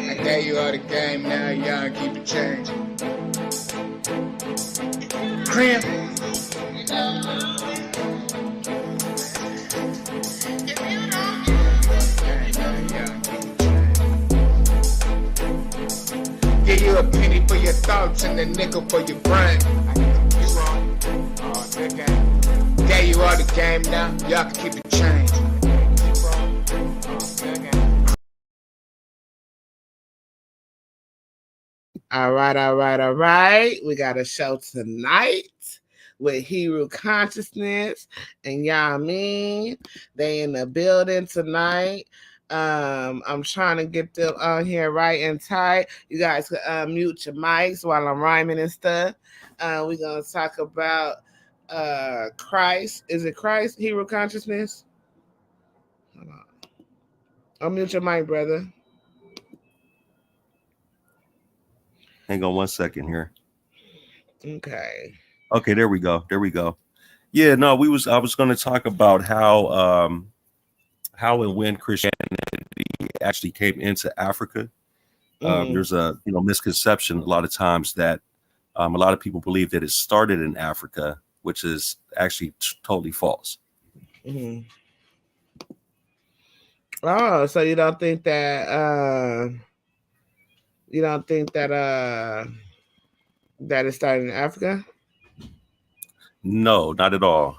I gave you all the game, now y'all keep it changing. Cramp. Give you a penny for your thoughts and a nickel for your brain. You wrong. Oh, that game. Gave you all the game, now y'all can keep it changing. All right. We got a show tonight with Hero Consciousness and Yamin. They in the building tonight. I'm trying to get them on here right and tight. You guys can mute your mics while I'm rhyming and stuff. We're gonna talk about Christ. Is it Christ? Hero Consciousness? Hold on. Unmute your mic, brother. Hang on 1 second here. Okay, there we go. Yeah, no, I was going to talk about how and when Christianity actually came into Africa. There's a misconception a lot of times that a lot of people believe that it started in Africa, which is actually totally false. Mm-hmm. Oh, so you don't think that that it started in Africa? No, not at all.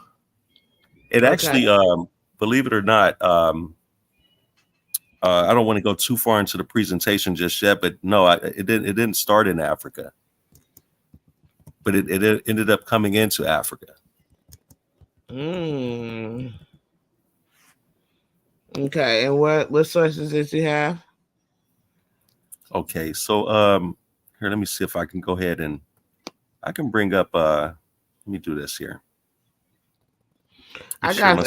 It actually, believe it or not, I don't want to go too far into the presentation just yet, but no, it didn't start in Africa, but it ended up coming into Africa. Okay, and what sources did you have? Okay, so here, let me see if I can go ahead and I can bring up. Let me do this here. I got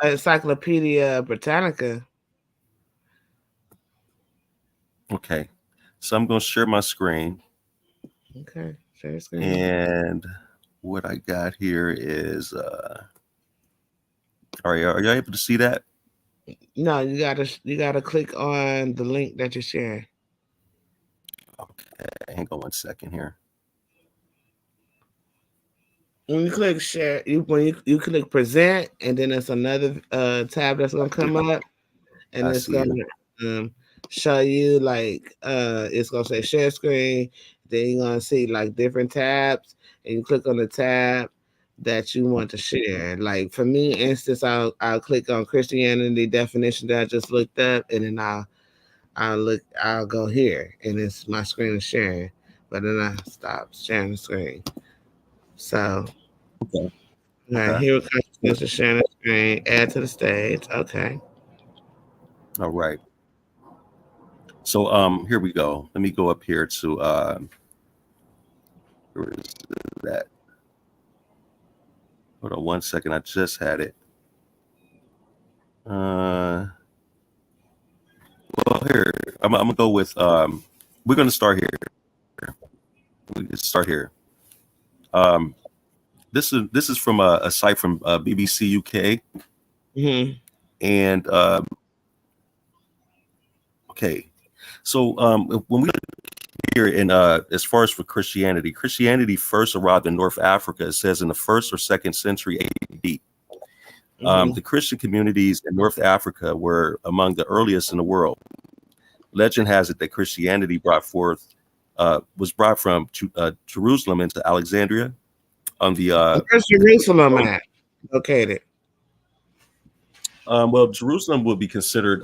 Encyclopedia Britannica. Okay, so I'm going to share my screen. Okay, share screen. And what I got here is, are you able to see that? No, you gotta click on the link that you're sharing. Okay, hang on 1 second here. When you click share, you click present, and then there's another tab that's gonna come up, and it's gonna show you like it's gonna say share screen. Then you're gonna see like different tabs, and you click on the tab that you want to share. Like for me, instance, I'll click on Christianity definition that I just looked up, and then I'll go here, and it's my screen is sharing, but then I stop sharing the screen. So here we go. Sharing the screen. Add to the stage. Okay. All right. So here we go. Let me go up here to where is that? Hold on 1 second. I just had it. Well, here I'm gonna go with we're gonna start here. We can start here. This is from a site from BBC UK. Mm-hmm. And okay, so when we look here in as far as for Christianity first arrived in North Africa. It says in the 1st or 2nd century AD. The Christian communities in North Africa were among the earliest in the world. Legend has it that Christianity was brought from Jerusalem into Alexandria on the where's Jerusalem at? Located. Well, Jerusalem would be considered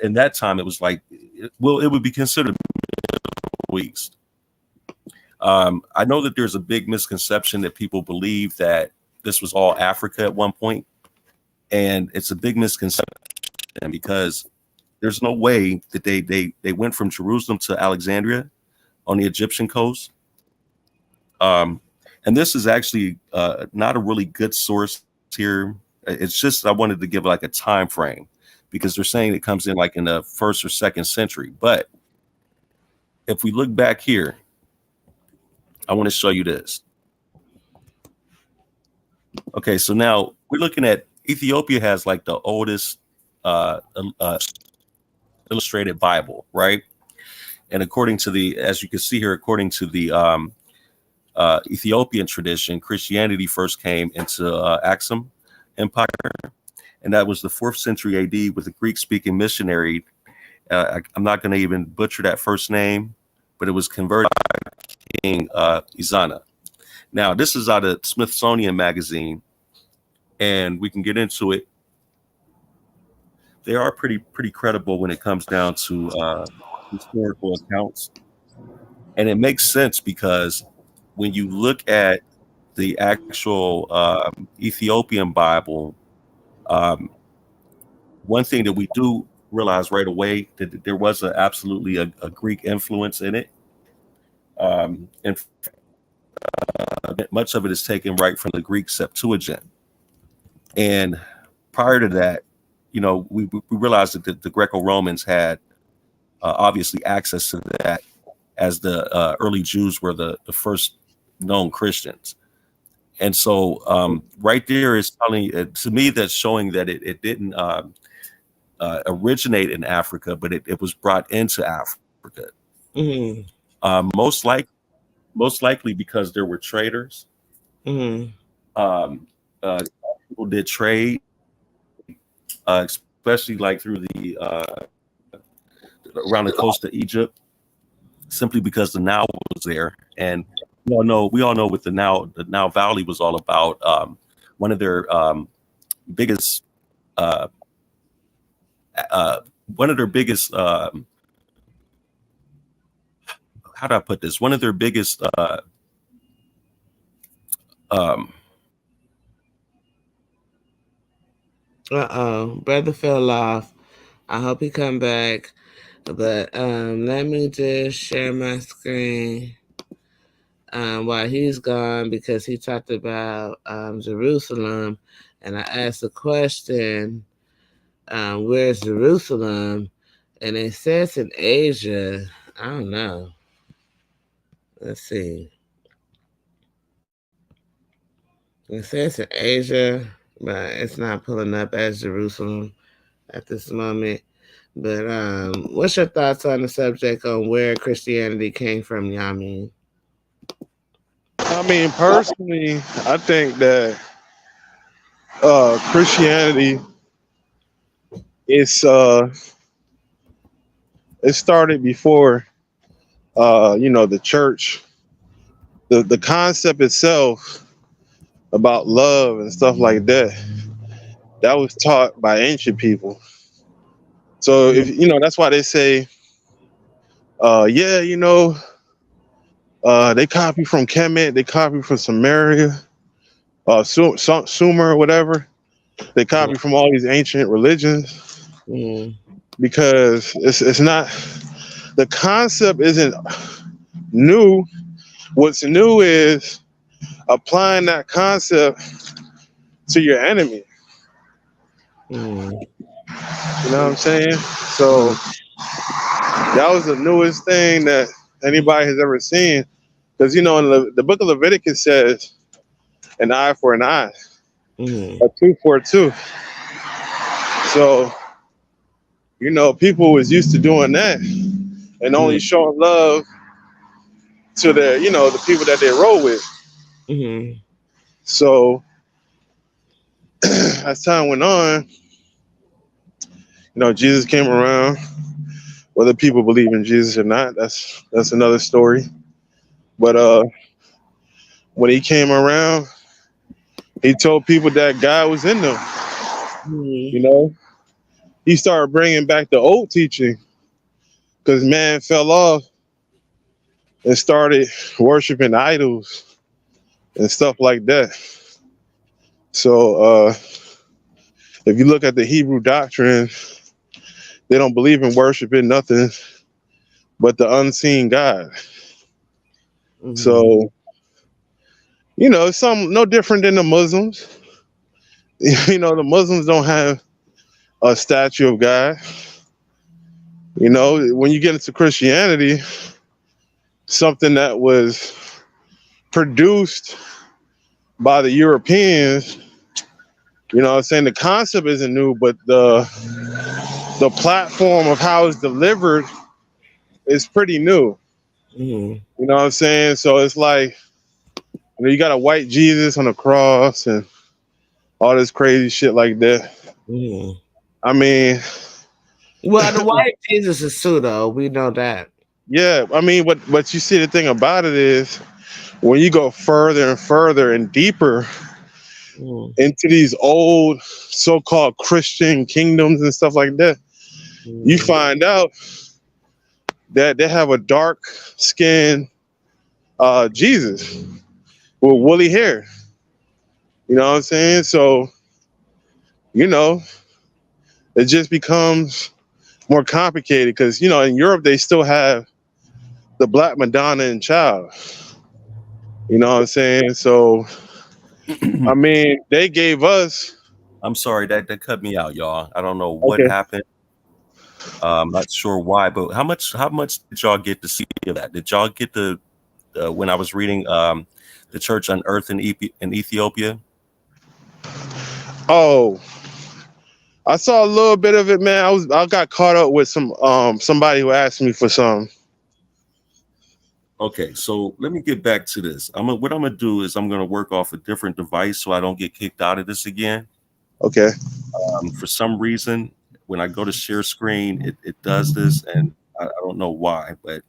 in that time. It was like, it would be considered Middle East. I know that there's a big misconception that people believe that this was all Africa at one point, and it's a big misconception because there's no way that they went from Jerusalem to Alexandria on the Egyptian coast. And this is actually not a really good source here. It's just I wanted to give like a time frame because they're saying it comes in like in the 1st or 2nd century. But if we look back here, I want to show you this. Okay, so now we're looking at Ethiopia has like the oldest illustrated Bible, right? And according to the, as you can see here, according to the Ethiopian tradition, Christianity first came into Aksum Empire, and that was the 4th century AD with a Greek-speaking missionary. I'm not going to even butcher that first name, but it was converted by King Izana. Now, this is out of Smithsonian Magazine, and we can get into it. They are pretty credible when it comes down to historical accounts, and it makes sense because when you look at the actual Ethiopian Bible, one thing that we do realize right away that there was absolutely a Greek influence in it, and much of it is taken right from the Greek Septuagint. And prior to that, you know, we realized that the Greco-Romans had obviously access to that, as the early Jews were the first known Christians. And so right there is telling, to me, that's showing that it didn't originate in Africa, but it was brought into Africa. Mm-hmm. Most likely because there were traders. Mm-hmm. People did trade, especially like through the around the coast of Egypt, simply because the Nile was there. And we all know what the Nile Valley was all about. One of their biggest how do I put this? One of their biggest brother fell off. I hope he come back. But let me just share my screen while he's gone, because he talked about Jerusalem, and I asked a question, where's Jerusalem? And it says in Asia. I don't know. Let's see. It says in Asia, but it's not pulling up as Jerusalem at this moment. But what's your thoughts on the subject on where Christianity came from, Yami? I mean, personally, I think that Christianity is it started before the church. The concept itself about love and stuff like that was taught by ancient people. So if that's why they say they copy from Kemet, they copy from Samaria, Sumer, whatever. They copy from all these ancient religions because it's not, the concept isn't new. What's new is applying that concept to your enemy. You know what I'm saying? So that was the newest thing that anybody has ever seen. Because, in the book of Leviticus says an eye for an eye, a tooth for a tooth. So, people was used to doing that and only showing love to the people that they roll with. So, as time went on, Jesus came around. Whether people believe in Jesus or not, that's another story. But when he came around, he told people that God was in them. He started bringing back the old teaching because man fell off and started worshiping idols and stuff like that. So if you look at the Hebrew doctrine, they don't believe in worshiping nothing but the unseen God. So, it's no different than the Muslims. The Muslims don't have a statue of God. When you get into Christianity, something that was produced by the Europeans, You know what I'm saying? The concept isn't new, but the platform of how it's delivered is pretty new. Mm-hmm. You know what I'm saying? So it's like, you know, you got a white Jesus on the cross and all this crazy shit like that. Mm-hmm. I mean, well, the white Jesus is pseudo. We know that. Yeah, I mean, what you see, the thing about it is when you go further and further and deeper into these old so-called Christian kingdoms and stuff like that, you find out that they have a dark skinned Jesus with woolly hair. You know what I'm saying? So, you know, it just becomes more complicated because, you know, in Europe they still have the Black Madonna and Child. You know what I'm saying? So, I mean, they gave us. I'm sorry that cut me out, y'all. I don't know what Okay. happened. I'm not sure why, but how much did y'all get to see of that? Did y'all get to when I was reading the Church on Earth in Ethiopia? Oh, I saw a little bit of it, man. I got caught up with somebody who asked me for some. Okay, so let me get back to this. What I'm gonna do is I'm gonna work off a different device so I don't get kicked out of this again. Okay. For some reason, when I go to share screen, it does this, and I don't know why, but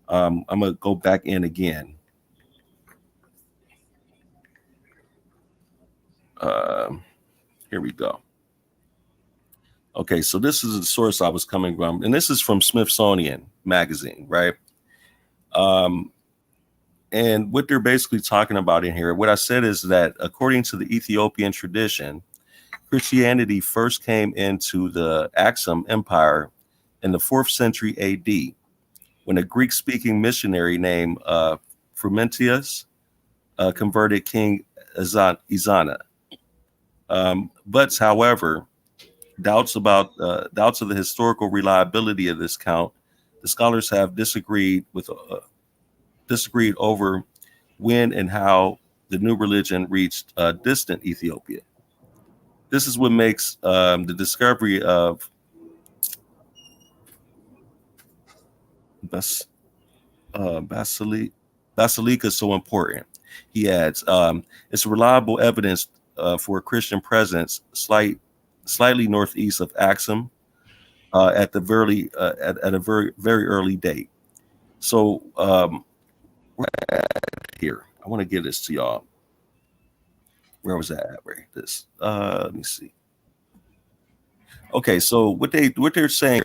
I'm gonna go back in again. Here we go. Okay, so this is the source I was coming from, and this is from Smithsonian Magazine, right? And what they're basically talking about in here, what I said is that according to the Ethiopian tradition, Christianity first came into the Aksum Empire in the 4th century AD, when a Greek-speaking missionary named Frumentius converted King Izana. But, however, doubts of the historical reliability of this count, the scholars have disagreed over when and how the new religion reached distant Ethiopia. This is what makes the discovery of Basilica so important. He adds, it's reliable evidence for a Christian presence slightly northeast of Aksum at a very early date. So we're at here. I want to give this to y'all. Where was that at? Right, this. Let me see. Okay, so what they're saying.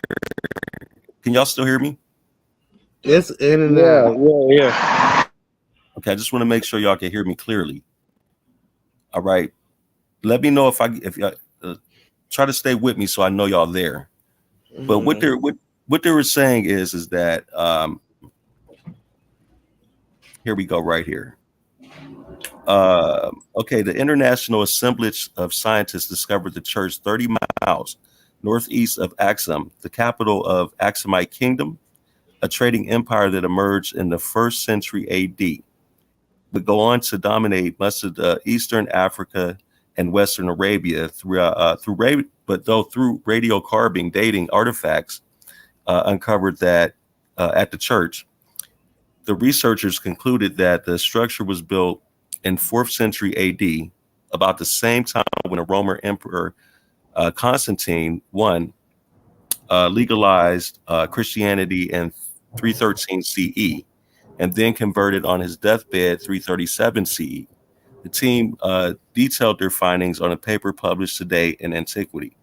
Can y'all still hear me? It's in and out. Yeah. Okay, I just want to make sure y'all can hear me clearly. All right. Let me know if y'all try to stay with me so I know y'all there. But what they were saying is that here we go right here. Okay, the International Assemblage of Scientists discovered the church 30 miles northeast of Aksum, the capital of Aksumite Kingdom, a trading empire that emerged in the 1st century AD, would go on to dominate much of Eastern Africa and Western Arabia through radiocarbon dating artifacts uncovered that at the church. The researchers concluded that the structure was built in 4th century AD, about the same time when the Roman Emperor Constantine I legalized Christianity in 313 CE, and then converted on his deathbed 337 CE. The team detailed their findings on a paper published today in Antiquity.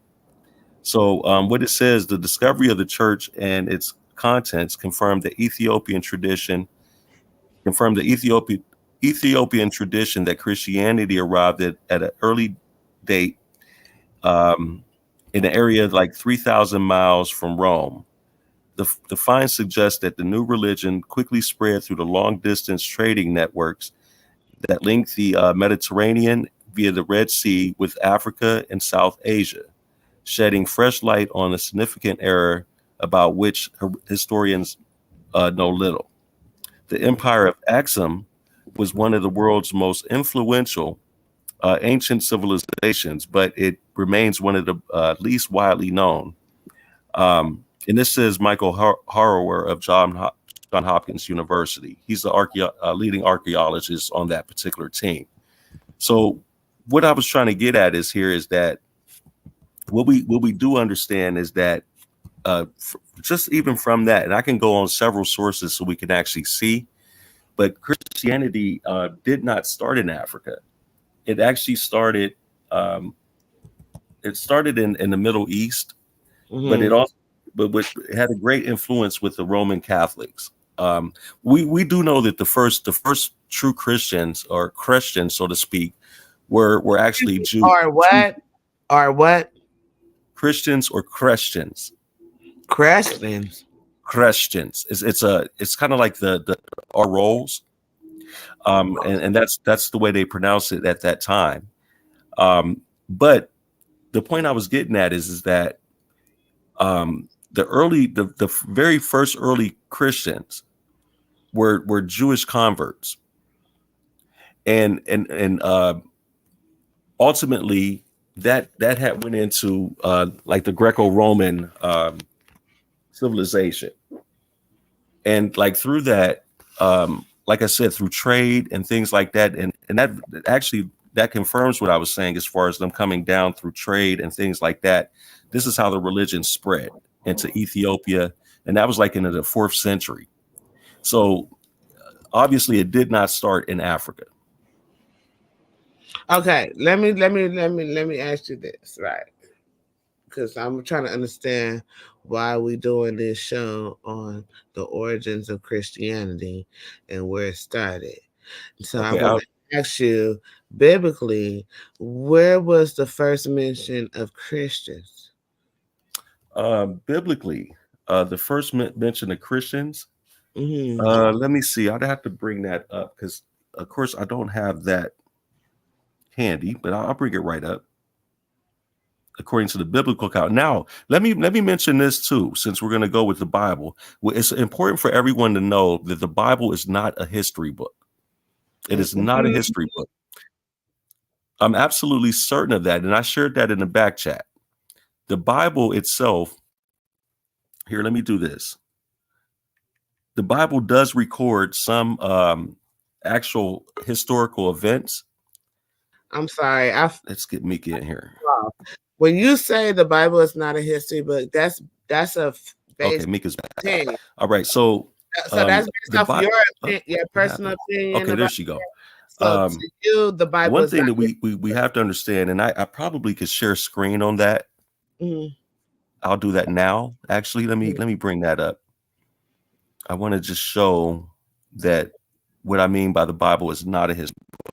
So what it says, the discovery of the church and its contents confirmed the Ethiopian tradition that Christianity arrived at an early date in an area like 3,000 miles from Rome. The finds suggest that the new religion quickly spread through the long-distance trading networks that link the Mediterranean via the Red Sea with Africa and South Asia, shedding fresh light on a significant era about which historians know little. The Empire of Aksum was one of the world's most influential ancient civilizations, but it remains one of the least widely known. And this is Michael Harrower of John Hopkins University. He's the leading archaeologist on that particular team. So what I was trying to get at is that what we do understand is that just even from that, and I can go on several sources so we can actually see, but Christianity did not start in Africa. It actually started. It started in the Middle East, but it also it had a great influence with the Roman Catholics. We do know that the first true Christians, or Christians, so to speak, were actually Jews. Or what? Or what? Christians or Christians. Christians. Christians. It's kind of like the our roles. And that's the way they pronounce it at that time. But the point I was getting at is that the very first early Christians were Jewish converts, and ultimately that had went into like the Greco-Roman civilization, and like through that, like I said, through trade and things like that, and that actually that confirms what I was saying as far as them coming down through trade and things like that. This is how the religion spread into Ethiopia, and that was like in the 4th century. So obviously, it did not start in Africa. Okay, let me ask you this, right? Because I'm trying to understand why we doing this show on the origins of Christianity and where it started. So okay, I want to ask you, biblically, where was the first mention of Christians? Biblically, the first mention of Christians. Let me see. I'd have to bring that up because, of course, I don't have that handy, but I'll bring it right up. According to the biblical account. Now, let me mention this too, since we're going to go with the Bible. Well, it's important for everyone to know that the Bible is not a history book. It is not a history book. I'm absolutely certain of that, and I shared that in the back chat. The Bible itself. Here, let me do this. The Bible does record some actual historical events. I'm sorry. Let's get Mika in here. When you say the Bible is not a history book, that's a okay. Mika's back. All right, so that's based off your personal opinion. Okay, there she go. So to you, the Bible. One thing that we have to understand, and I probably could share screen on that. I'll do that now. Actually, let me bring that up. I want to just show that what I mean by the Bible is not a history book.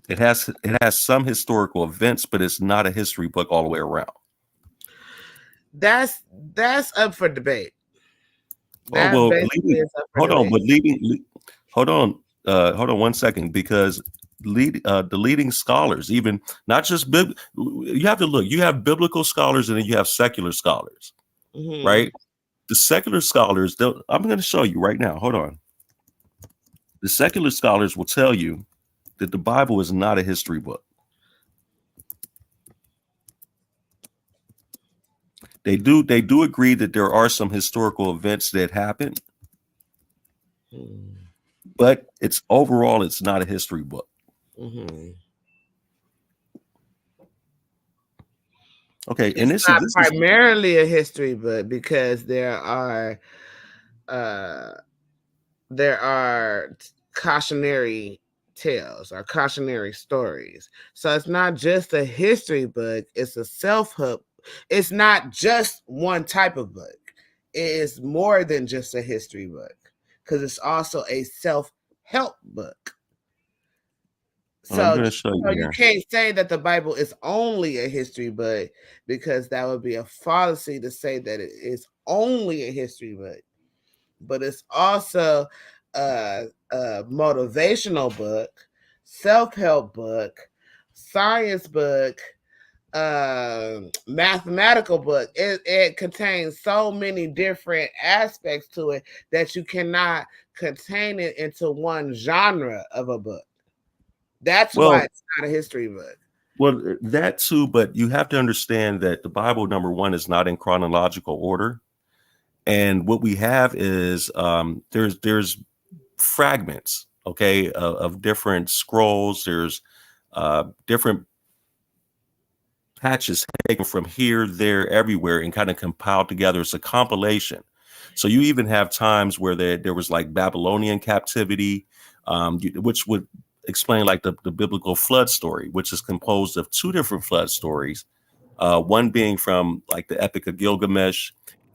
It has some historical events, but it's not a history book all the way around. That's up for debate. Hold on 1 second, because the leading scholars, even not just you have to look. You have biblical scholars and then you have secular scholars, right? The secular scholars, I'm going to show you right now. Hold on. The secular scholars will tell you that the Bible is not a history book. They do agree that there are some historical events that happen, but overall it's not a history book. Okay, and this is primarily a history book because there are cautionary tales or cautionary stories. So it's not just a history book, it's a self-help. It's not just one type of book. It is more than just a history book because it's also a self-help book. So you can't say that the Bible is only a history book, because that would be a fallacy to say that it is only a history book. But it's also a motivational book, self-help book, science book, mathematical book. It contains so many different aspects to it that you cannot contain it into one genre of a book. That's why it's not a history book. Well, that too, but you have to understand that the Bible, number one, is not in chronological order. And what we have is there's fragments, okay, of different scrolls. There's different patches taken from here, there, everywhere, and kind of compiled together. It's a compilation. So you even have times where there was like Babylonian captivity, which would explain like the biblical flood story, which is composed of two different flood stories. One being from like the Epic of Gilgamesh,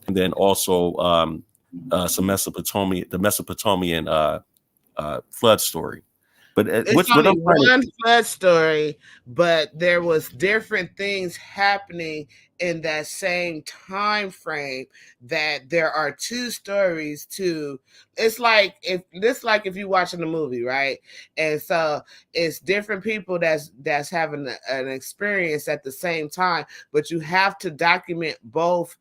and then also the Mesopotamian flood story. But it's only one flood story, but there was different things happening in that same time frame. That there are two stories too. It's like if you're watching a movie, right? And so it's different people that's having an experience at the same time, but you have to document both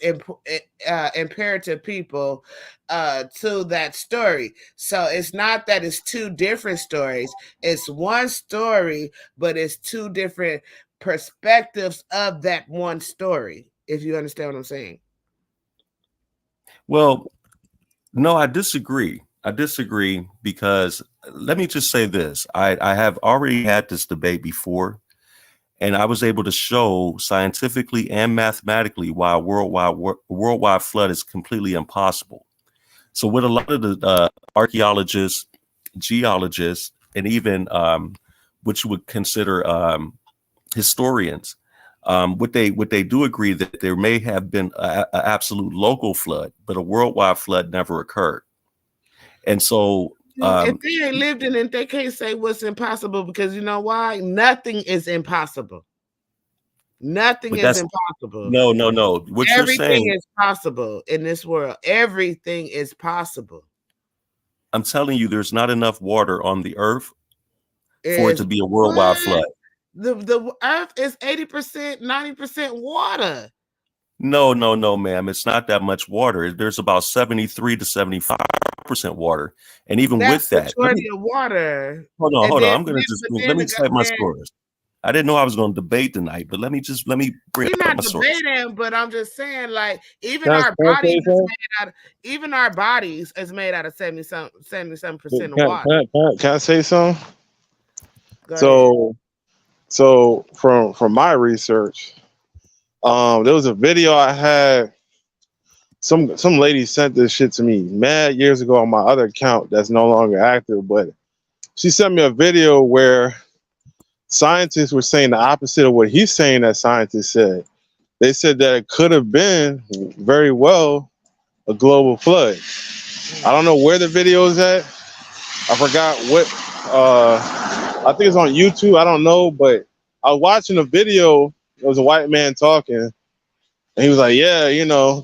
imperative people to that story. So it's not that it's two different stories, it's one story, but it's two different perspectives of that one story, if you understand what I'm saying. Well, no, I disagree because let me just say this. I have already had this debate before, and I was able to show scientifically and mathematically why a worldwide flood is completely impossible. So what a lot of the archaeologists, geologists, and even what you would consider historians, what they do agree that there may have been an absolute local flood, but a worldwide flood never occurred. And so if they ain't lived in it, they can't say what's impossible, because you know why? Nothing is impossible. Nothing is impossible. No. What Everything you're saying is possible in this world. Everything is possible. I'm telling you, there's not enough water on the earth for it to be a worldwide flood. The earth is 80%, 90% water. No, ma'am. It's not that much water. There's about 73 to 75% water. And even with that, majority of water. Hold on. Let me cite my source. I didn't know I was going to debate tonight, but let me bring up my source. We're not debating, but I'm just saying, like, even our bodies is made out of 77% of water. Can I say something? So from my research, there was a video I had. Some lady sent this shit to me mad years ago on my other account that's no longer active, but she sent me a video where scientists were saying the opposite of what he's saying that scientists said. They said that it could have been very well a global flood. I don't know where the video is at. I forgot what, I think it's on YouTube. I don't know, but I was watching a video. It was a white man talking, and he was like, yeah,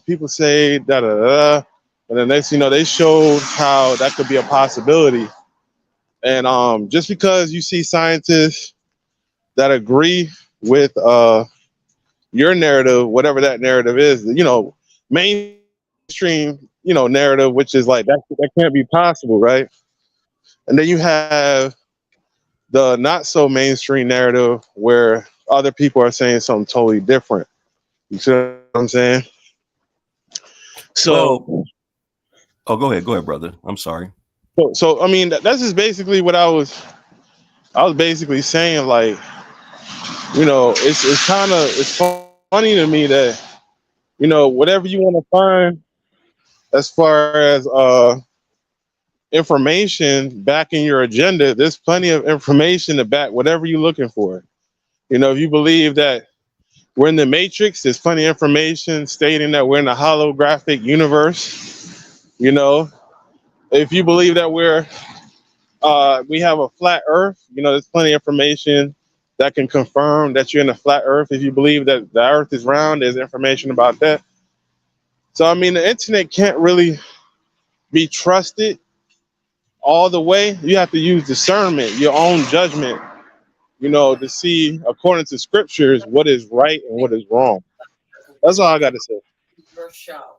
people say da-da-da. And then next, they showed how that could be a possibility. And just because you see scientists that agree with your narrative, whatever that narrative is, mainstream, narrative, which is like that can't be possible, right? And then you have the not so mainstream narrative where other people are saying something totally different. You see what I'm saying? So, go ahead, brother. I'm sorry. So I mean, that's just basically what I was basically saying. Like, it's funny to me that, whatever you want to find as far as information backing your agenda, there's plenty of information to back whatever you're looking for. If you believe that we're in the Matrix, there's plenty of information stating that we're in a holographic universe. If you believe that we have a flat Earth, there's plenty of information that can confirm that you're in a flat Earth. If you believe that the Earth is round, there's information about that. So, I mean, the internet can't really be trusted all the way. You have to use discernment, your own judgment, to see, according to scriptures, what is right and what is wrong. That's all I got to say. Your show.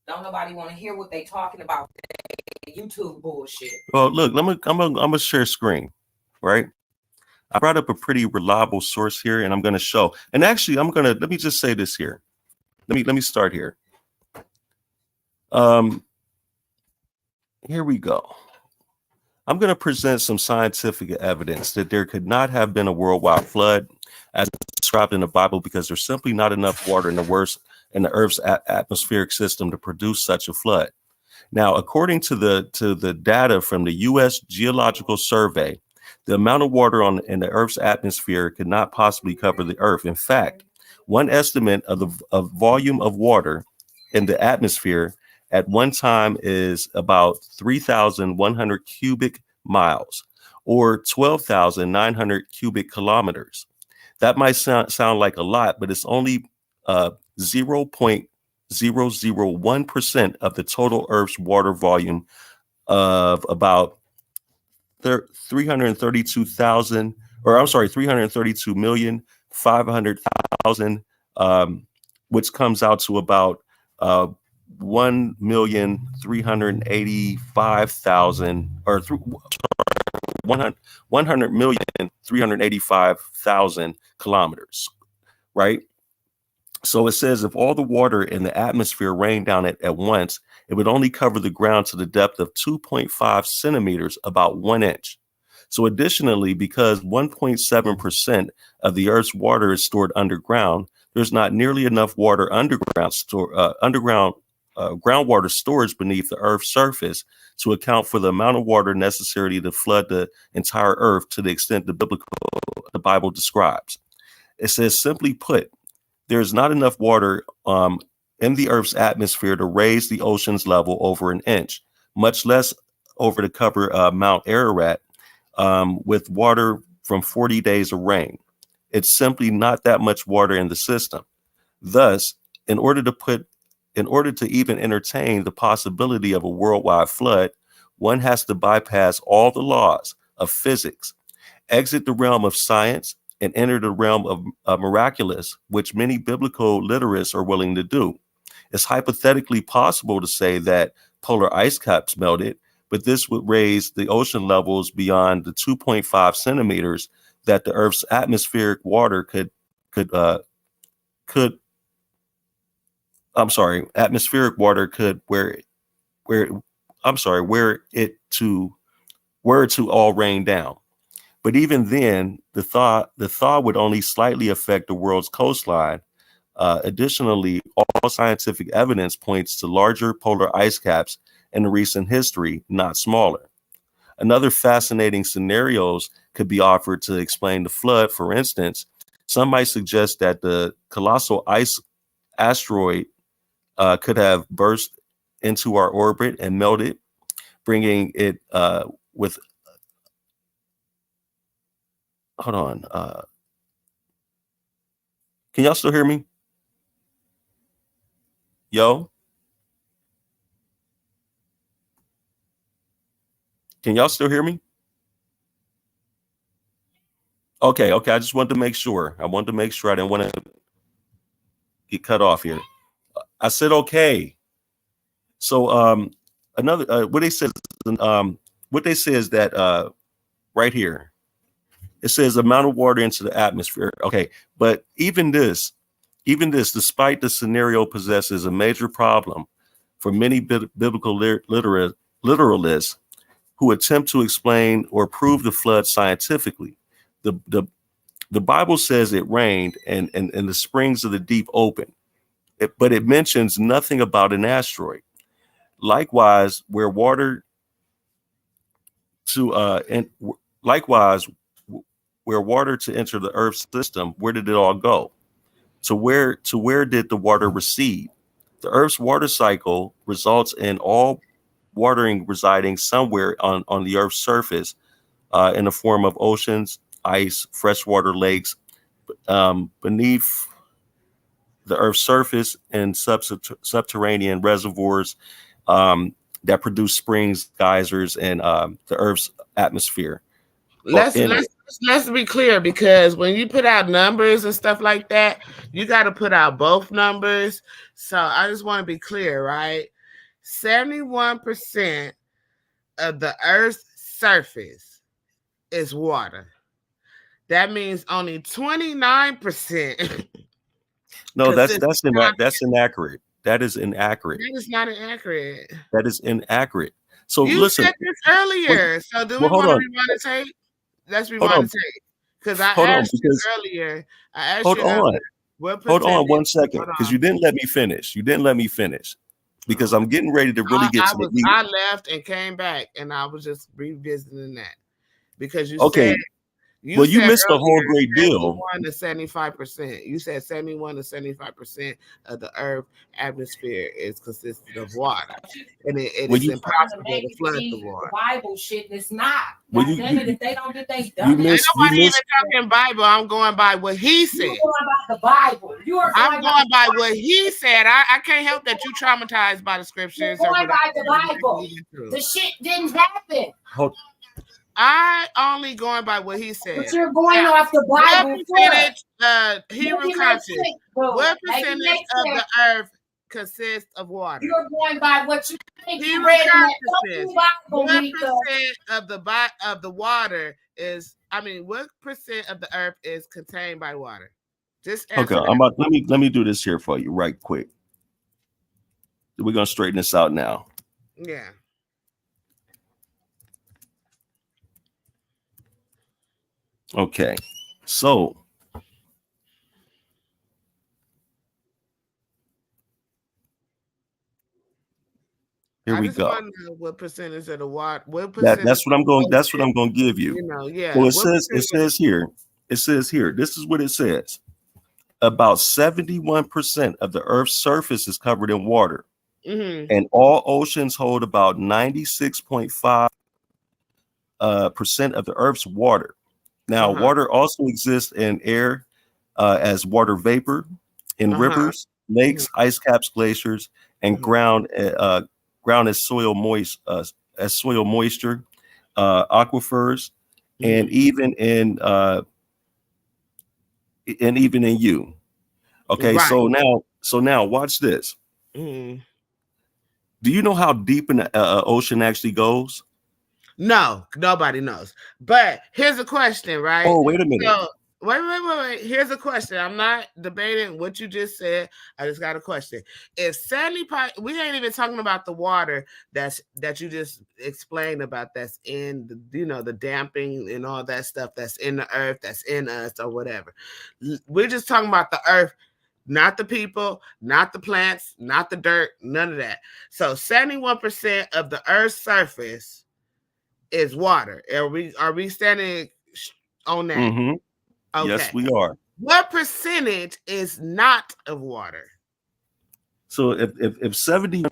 Don't nobody want to hear what they talking about. YouTube bullshit. Well, look, I'm gonna share screen. right? I brought up a pretty reliable source here, and I'm going to show. And actually, let me just say this here. Let me start here. Here we go. I'm going to present some scientific evidence that there could not have been a worldwide flood as described in the Bible because there's simply not enough water in the Earth's atmospheric system to produce such a flood. Now, according to the data from the U.S. Geological Survey, the amount of water in the Earth's atmosphere could not possibly cover the Earth. In fact, one estimate of the volume of water in the atmosphere at one time is about 3,100 cubic miles or 12,900 cubic kilometers. That might sound like a lot, but it's only 0.001% of the total Earth's water volume of about 332,500,000, which comes out to about 1,385,000 or 100,385,000 kilometers, right? So it says if all the water in the atmosphere rained down at once, it would only cover the ground to the depth of 2.5 centimeters, about 1 inch. So additionally, because 1.7% of the Earth's water is stored underground, there's not nearly enough water groundwater storage beneath the Earth's surface to account for the amount of water necessary to flood the entire Earth to the extent the Bible describes. It says, simply put, there's not enough water in the Earth's atmosphere to raise the ocean's level over 1 inch, much less over to cover Mount Ararat with water from 40 days of rain. It's simply not that much water in the system. Thus, in order to even entertain the possibility of a worldwide flood, one has to bypass all the laws of physics, exit the realm of science, and enter the realm of miraculous, which many biblical literates are willing to do. It's hypothetically possible to say that polar ice caps melted, but this would raise the ocean levels beyond the 2.5 centimeters that the Earth's atmospheric water were it to all rain down. But even then, the thaw would only slightly affect the world's coastline. Additionally, all scientific evidence points to larger polar ice caps in recent history, not smaller. Another fascinating scenarios could be offered to explain the flood. For instance, some might suggest that the colossal ice asteroid could have burst into our orbit and melted, bringing it with. Hold on. Can y'all still hear me? Yo? Can y'all still hear me? Okay. I just wanted to make sure. I didn't want to get cut off here. I said okay. So another what they say is that right here it says amount of water into the atmosphere. Okay, but even this, despite the scenario possesses a major problem for many biblical literalists who attempt to explain or prove the flood scientifically. The Bible says it rained and the springs of the deep opened, but it mentions nothing about an asteroid. Likewise, where water to enter the Earth's system, where did it all go? To where did the water recede? The Earth's water cycle results in all watering residing somewhere on the Earth's surface in the form of oceans, ice, freshwater lakes, beneath the Earth's surface and subterranean reservoirs that produce springs, geysers, and the Earth's atmosphere. Let's be clear, because when you put out numbers and stuff like that, you got to put out both numbers. So I just want to be clear, right? 71% of the Earth's surface is water. That means only 29%. No, that's inaccurate. That is inaccurate. That is not inaccurate. That is inaccurate. So you listen. said this earlier. So do we want to rewind the tape? Let's rewind the tape. Because I asked you earlier. Hold on 1 second, because you didn't let me finish. Because I'm getting ready to really get to the meat. I left and came back, and I was just revisiting that because you said you missed a whole great deal. 71 to 75%. You said 71 to 75% of the Earth atmosphere is consisted of water, and it is impossible to flood the water. Bible shit, it's not. If they don't get they done. Ain't nobody even talking Bible. I'm going by what he said. You're going by the Bible. I'm going by what he said. I can't help that you traumatized by the scriptures. You're going by the Bible. The shit didn't happen. I only going by what he said. But you're going off the Bible. What percentage, Hebrew content? What percentage of the earth consists of water? You're going by what you think you Hebrew read in that. What percent of the water is? I mean, what percent of the earth is contained by water? Just okay. Let me do this here for you right quick. We're gonna straighten this out now. Yeah. Okay, so here we go. What percentage of the water? That's what I'm going. That's what I'm going to give you. Yeah. Well, it says here. This is what it says. About 71% of the Earth's surface is covered in water, and all oceans hold about 96.5% of the Earth's water. Now, water also exists in air as water vapor, in rivers, lakes, ice caps, glaciers, and ground as soil moisture, aquifers, and even in you. Okay, right. so now watch this. Do you know how deep an ocean actually goes? No, nobody knows. But here's a question, right? Oh, wait a minute. So, wait. Here's a question. I'm not debating what you just said. I just got a question. If 70%, we ain't even talking about the water that you just explained about, that's in the damping and all that stuff that's in the earth, that's in us or whatever. We're just talking about the earth, not the people, not the plants, not the dirt, none of that. So 71% of the earth's surface is water. Are we standing on that? Mm-hmm. Okay. Yes, we are. What percentage is not of water? So if 70%,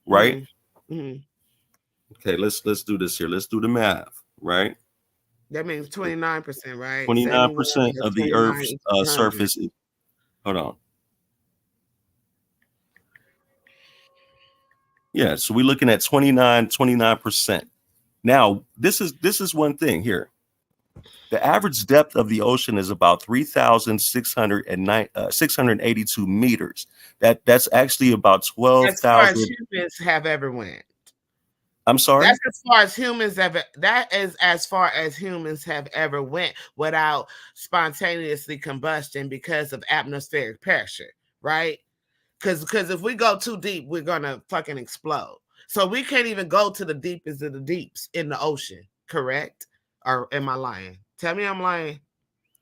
right? Okay, let's do this here. Let's do the math, right? That means 29%, right? 29% of the Earth's surface. Hold on. Yeah, so we're looking at 29%. Now, this is one thing here. The average depth of the ocean is about 3,682 meters. That's actually about 12,000. As far as humans have ever went. I'm sorry? That's as far as humans ever. That is as far as humans have ever went without spontaneously combustion because of atmospheric pressure, right? Because if we go too deep, we're gonna fucking explode. So we can't even go to the deepest of the deeps in the ocean, correct? Or am I lying? Tell me I'm lying.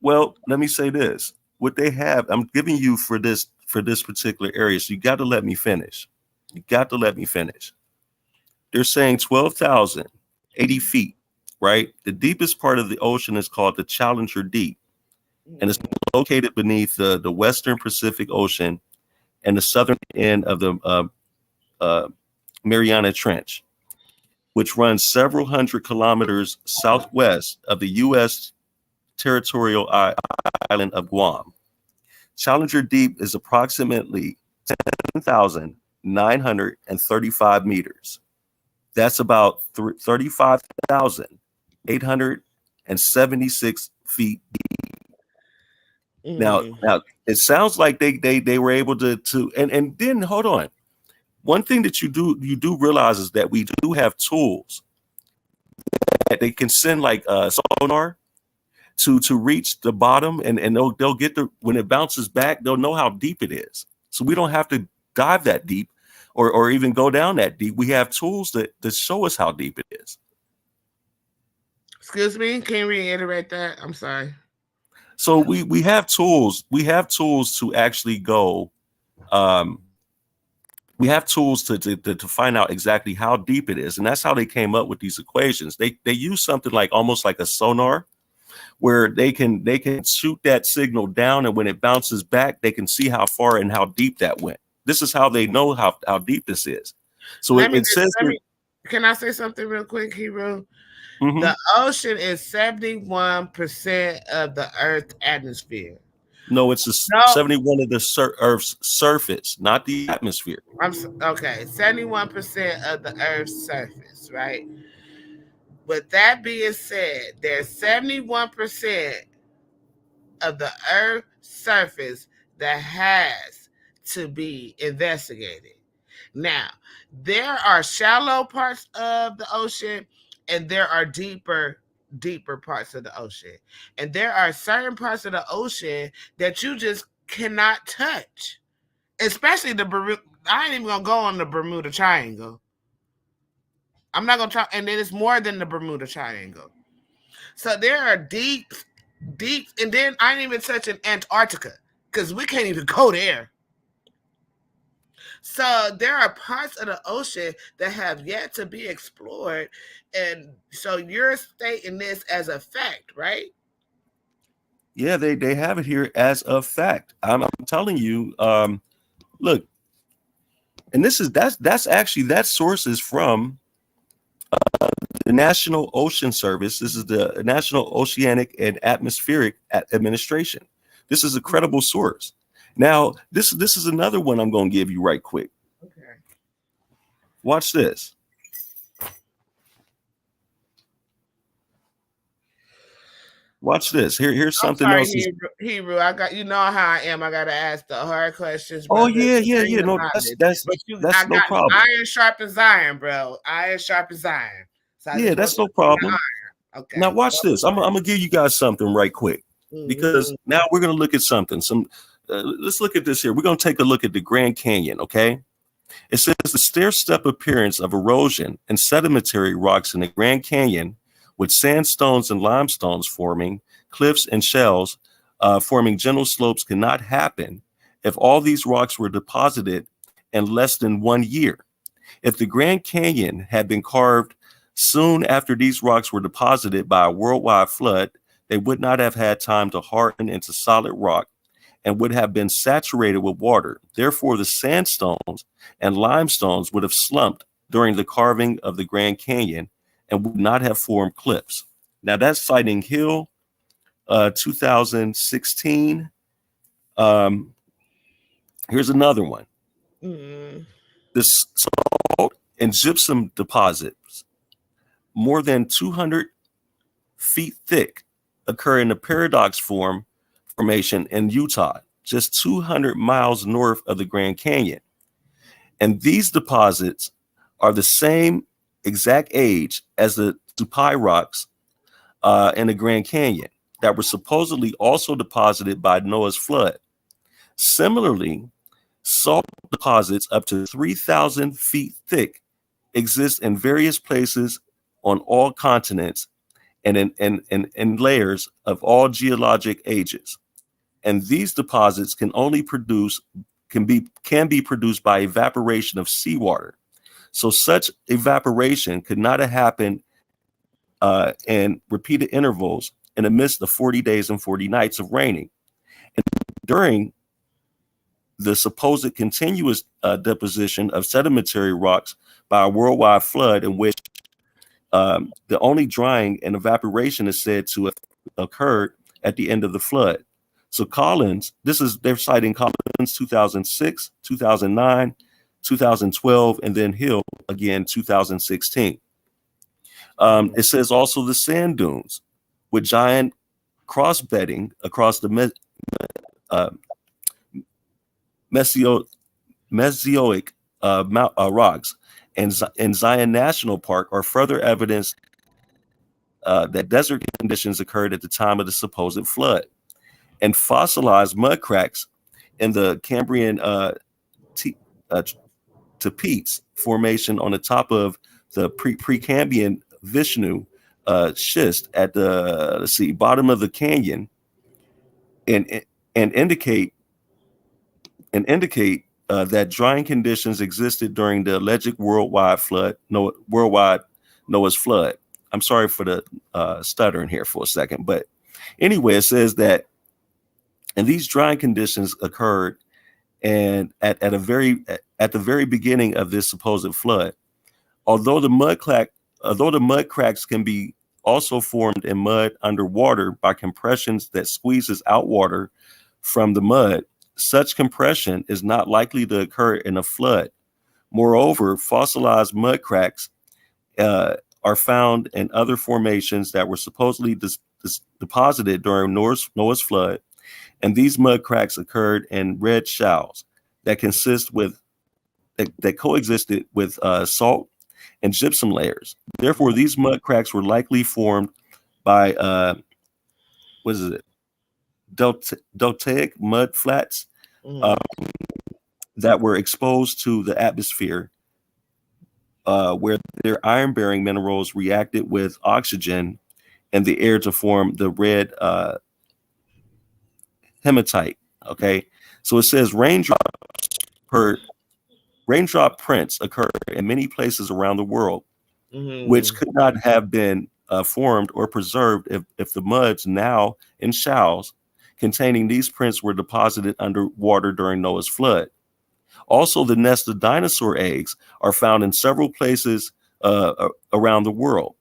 Well, let me say this. What they have, I'm giving you for this particular area. So you got to let me finish. They're saying 12,080 feet, right? The deepest part of the ocean is called the Challenger Deep, and it's located beneath the Western Pacific Ocean and the southern end of the Mariana Trench, which runs several hundred kilometers southwest of the U.S. territorial island of Guam. Challenger Deep is approximately 10,935 meters. That's about 35,876 feet deep. Now it sounds like they were able to and then hold on. One thing that you do realize is that we do have tools they can send like sonar to reach the bottom, and they'll get when it bounces back, they'll know how deep it is. So we don't have to dive that deep or even go down that deep. We have tools that show us how deep it is. Excuse me, can you reiterate that? I'm sorry. So we have tools. We have tools to actually go. We have tools to find out exactly how deep it is, and that's how they came up with these equations. They use something like almost like a sonar, where they can shoot that signal down, and when it bounces back, they can see how far and how deep that went. This is how they know how deep this is. So it says. Can I say something real quick, Hero? Mm-hmm. The ocean is 71% of the Earth's atmosphere. No, it's 71 of the Earth's surface, not the atmosphere. Okay, 71% of the Earth's surface, right? With that being said, there's 71% of the Earth's surface that has to be investigated. Now, there are shallow parts of the ocean, and there are deeper parts of the ocean. And there are certain parts of the ocean that you just cannot touch. Especially the Bermuda. I ain't even going to go on the Bermuda Triangle. I'm not going to try. And then it's more than the Bermuda Triangle. So there are deep. And then I ain't even touching Antarctica because we can't even go there. So there are parts of the ocean that have yet to be explored. And so you're stating this as a fact, right? Yeah, they have it here as a fact. I'm telling you, look, and that's actually, that source is from the National Ocean Service. This is the National Oceanic and Atmospheric Administration. This is a credible source. Now, this is another one I'm going to give you right quick. Okay. Watch this. Watch this. Here's something else. Hebrew, I got, you know how I am. I got to ask the hard questions. Oh yeah. No, that's no problem. Iron sharpens iron, bro. Iron sharpens iron. So yeah, that's no problem. Okay. Now watch this. I'm gonna give you guys something right quick, because now we're gonna look at something. Let's look at this here. We're gonna take a look at the Grand Canyon. Okay. It says the stair-step appearance of erosion and sedimentary rocks in the Grand Canyon, with sandstones and limestones forming cliffs and shells forming gentle slopes, cannot happen if all these rocks were deposited in less than 1 year. If the Grand Canyon had been carved soon after these rocks were deposited by a worldwide flood, they would not have had time to harden into solid rock and would have been saturated with water. Therefore, the sandstones and limestones would have slumped during the carving of the Grand Canyon and would not have formed cliffs. Now that's citing Hill, 2016. Here's another one. The salt and gypsum deposits, more than 200 feet thick, occur in the Paradox Formation in Utah, just 200 miles north of the Grand Canyon. And these deposits are the same exact age as the Tupai rocks in the Grand Canyon that were supposedly also deposited by Noah's flood. Similarly, salt deposits up to 3,000 feet thick exist in various places on all continents and in layers of all geologic ages. And these deposits can be produced by evaporation of seawater. So such evaporation could not have happened in repeated intervals in the midst of 40 days and 40 nights of raining. And during the supposed continuous deposition of sedimentary rocks by a worldwide flood, in which the only drying and evaporation is said to have occurred at the end of the flood. So Collins, they're citing Collins 2006, 2009, 2012, and then Hill again 2016. It says also the sand dunes with giant cross bedding across the Mesozoic rocks and Zion National Park are further evidence that desert conditions occurred at the time of the supposed flood, and fossilized mud cracks in the Cambrian Tapetes formation on the top of the Precambrian Vishnu schist at the bottom of the canyon, and indicate that drying conditions existed during the alleged worldwide Noah's flood. I'm sorry for the stuttering here for a second, but anyway, it says that, and these drying conditions occurred, and at the very beginning of this supposed flood. Although the mud cracks can be also formed in mud underwater by compressions that squeezes out water from the mud, such compression is not likely to occur in a flood. Moreover, fossilized mud cracks are found in other formations that were supposedly deposited during Noah's flood, and these mud cracks occurred in red shells that coexisted with salt and gypsum layers. Therefore, these mud cracks were likely formed by deltaic mud flats that were exposed to the atmosphere, where their iron-bearing minerals reacted with oxygen in the air to form the red hematite. Okay, so it says raindrop prints occur in many places around the world, which could not have been formed or preserved if the muds now in shells containing these prints were deposited underwater during Noah's flood. Also, the nest of dinosaur eggs are found in several places around the world.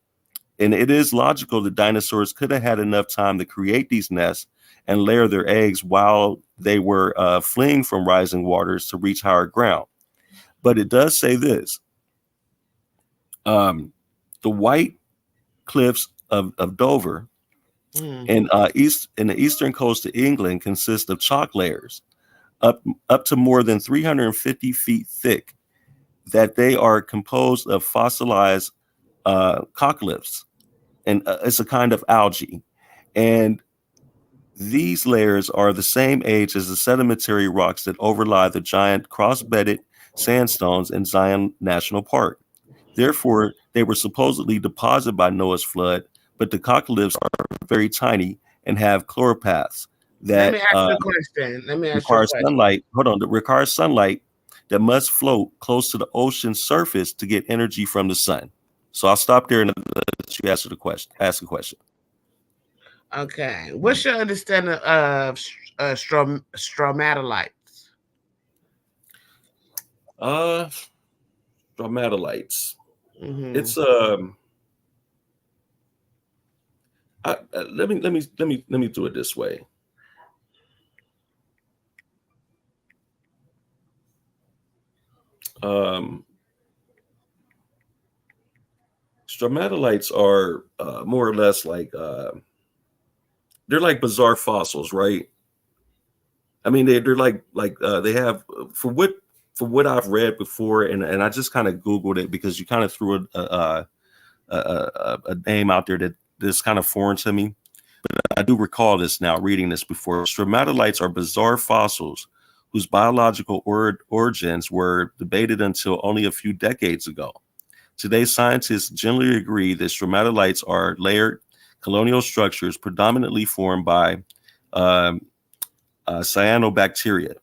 And it is logical that dinosaurs could have had enough time to create these nests and layer their eggs while they were fleeing from rising waters to reach higher ground. But it does say this. The white cliffs of Dover in the eastern coast of England consist of chalk layers up to more than 350 feet thick, that they are composed of fossilized coccoliths, and it's a kind of algae. And these layers are the same age as the sedimentary rocks that overlie the giant cross-bedded sandstones in Zion National Park. Therefore, they were supposedly deposited by Noah's flood, but the coccoliths are very tiny and have chloroplasts that require sunlight. That requires sunlight that must float close to the ocean surface to get energy from the sun. So I'll stop there and let you ask a question. Okay, what's your understanding of stromatolites? Stromatolites. It's let me do it this way. Stromatolites are more or less like they're like bizarre fossils, right? I mean, they're like they have for what I've read before, and I just kind of Googled it because you kind of threw a name out there that is kind of foreign to me. But I do recall this now, reading this before. Stromatolites are bizarre fossils whose biological origins were debated until only a few decades ago. Today, scientists generally agree that stromatolites are layered colonial structures predominantly formed by cyanobacteria.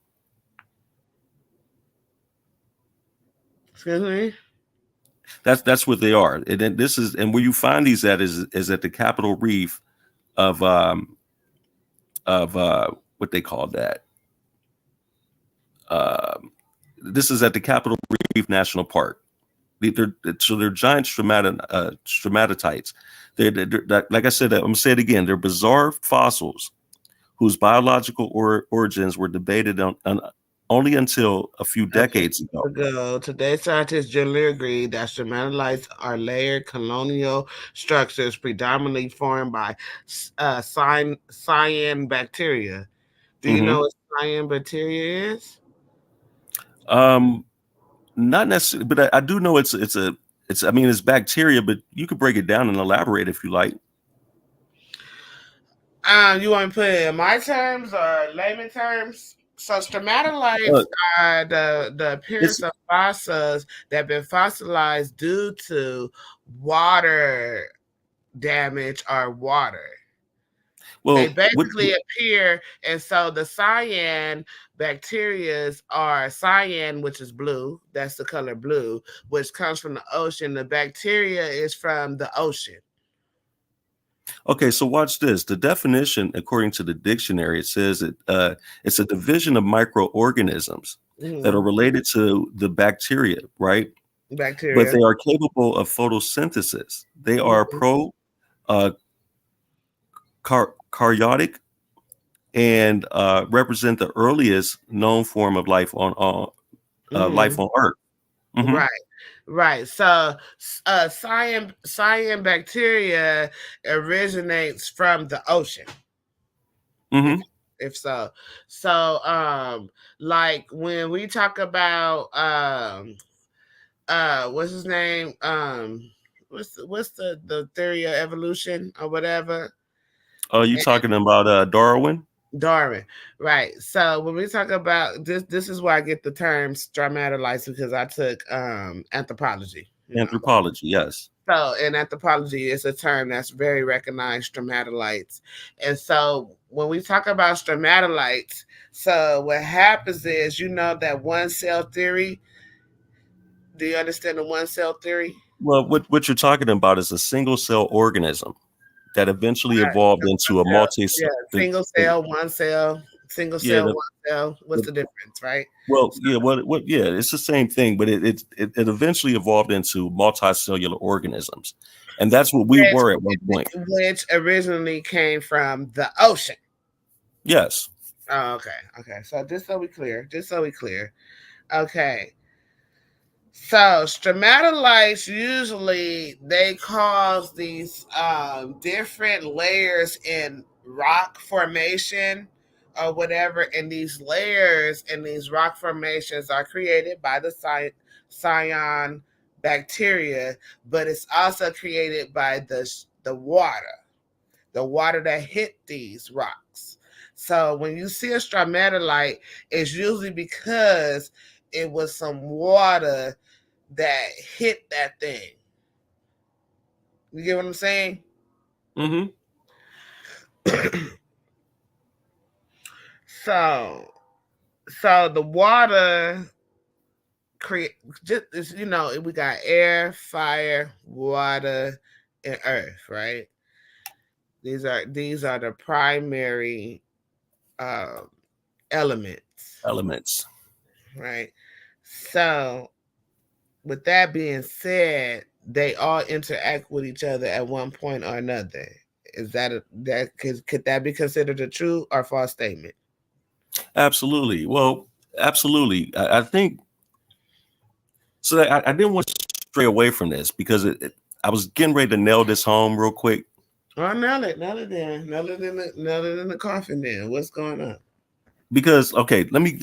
Excuse me? That's what they are. And this is, and where you find these at is at the Capitol Reef of what they call that. This is at the Capitol Reef National Park. They're giant stromatolites. They're like I said, I'm gonna say it again. They're bizarre fossils whose biological origins were debated on only until a few decades ago. Today, scientists generally agree that stromatolites are layered colonial structures predominantly formed by cyan bacteria. Do you know what cyan bacteria is? Not necessarily, but I do know it's bacteria, but you could break it down and elaborate if you like. You want me to put it in my terms or layman terms? So stromatolites Uh, are the appearance it's of fossils that have been fossilized due to water damage or water. They well, basically appear, and so the cyan bacterias are cyan, which is blue. That's the color blue, which comes from the ocean. The bacteria is from the ocean. okay. So watch this. The definition, according to the dictionary, it says it's a division of microorganisms that are related to the bacteria, right? But Bacteria. they are capable of photosynthesis. They are Mhm. pro uh, karyotic and represent the earliest known form of life life Mhm. on Earth. Hmm. Right. Right. So cyan bacteria originates from the ocean. If Hmm. if so. So like when we talk about what's his name? What's the theory of evolution or whatever? Are you talking about Darwin? Darwin, right? So when we talk about this is where I get the term stromatolites because I took anthropology. Anthropology, yes. So in anthropology, it's a term that's very recognized, stromatolites. And so when we talk about stromatolites, so what happens is that one cell theory. Do you understand the one cell theory? Well, what you're talking about is a single cell organism that eventually evolved into a multi. Yeah, single cell, one cell, single Yeah, cell, one cell. What's the the difference, right? well, yeah, what, yeah, it's the same thing, but it eventually evolved into multicellular organisms, and that's what we Which, were at one point. which originally came from the ocean. Yes. Oh, okay, okay. So just so we clear. Okay. So stromatolites usually they cause these different layers in rock formation or whatever, and these layers and these rock formations are created by the cyan bacteria, but it's also created by the water that hit these rocks. So when you see a stromatolite, it's usually because it was some water that hit that thing. You get what I'm saying? Hmm. so so the water create just we got air, fire, water, and earth, right? These are the primary um, elements, Elements. right? So with that being said, they all interact with each other at one point or another. Is that could that be considered a true or false statement? Absolutely. Well, absolutely. I think so. I didn't want to stray away from this because I was getting ready to nail this home real quick. Oh, nail it then. Nail it in the coffin then. What's going on? Because okay, this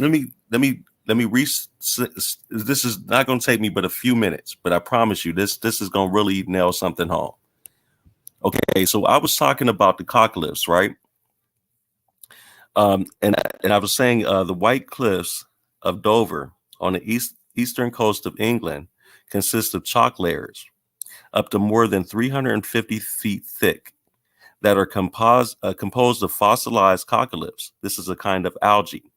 is not going to take me but a few minutes, but I promise you this is going to really nail something home. Okay, so I was talking about the cocklifts, right? And I was saying the White Cliffs of Dover on the eastern coast of England consist of chalk layers up to more than 350 feet thick that are composed of fossilized coccoliths. This is a kind of algae.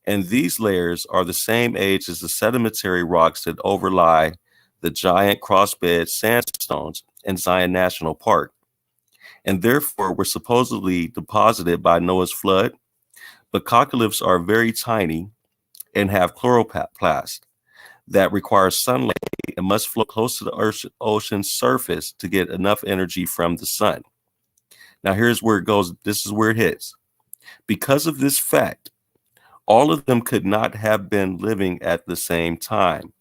And these layers are the same age as the sedimentary rocks that overlie the giant crossbed sandstones in Zion National Park, and therefore were supposedly deposited by Noah's flood. But coccoliths are very tiny and have chloroplast that requires sunlight and must float close to the ocean's surface to get enough energy from the sun. Now, here's where it goes. This is where it hits. Because of this fact, all of them could not have been living at the same time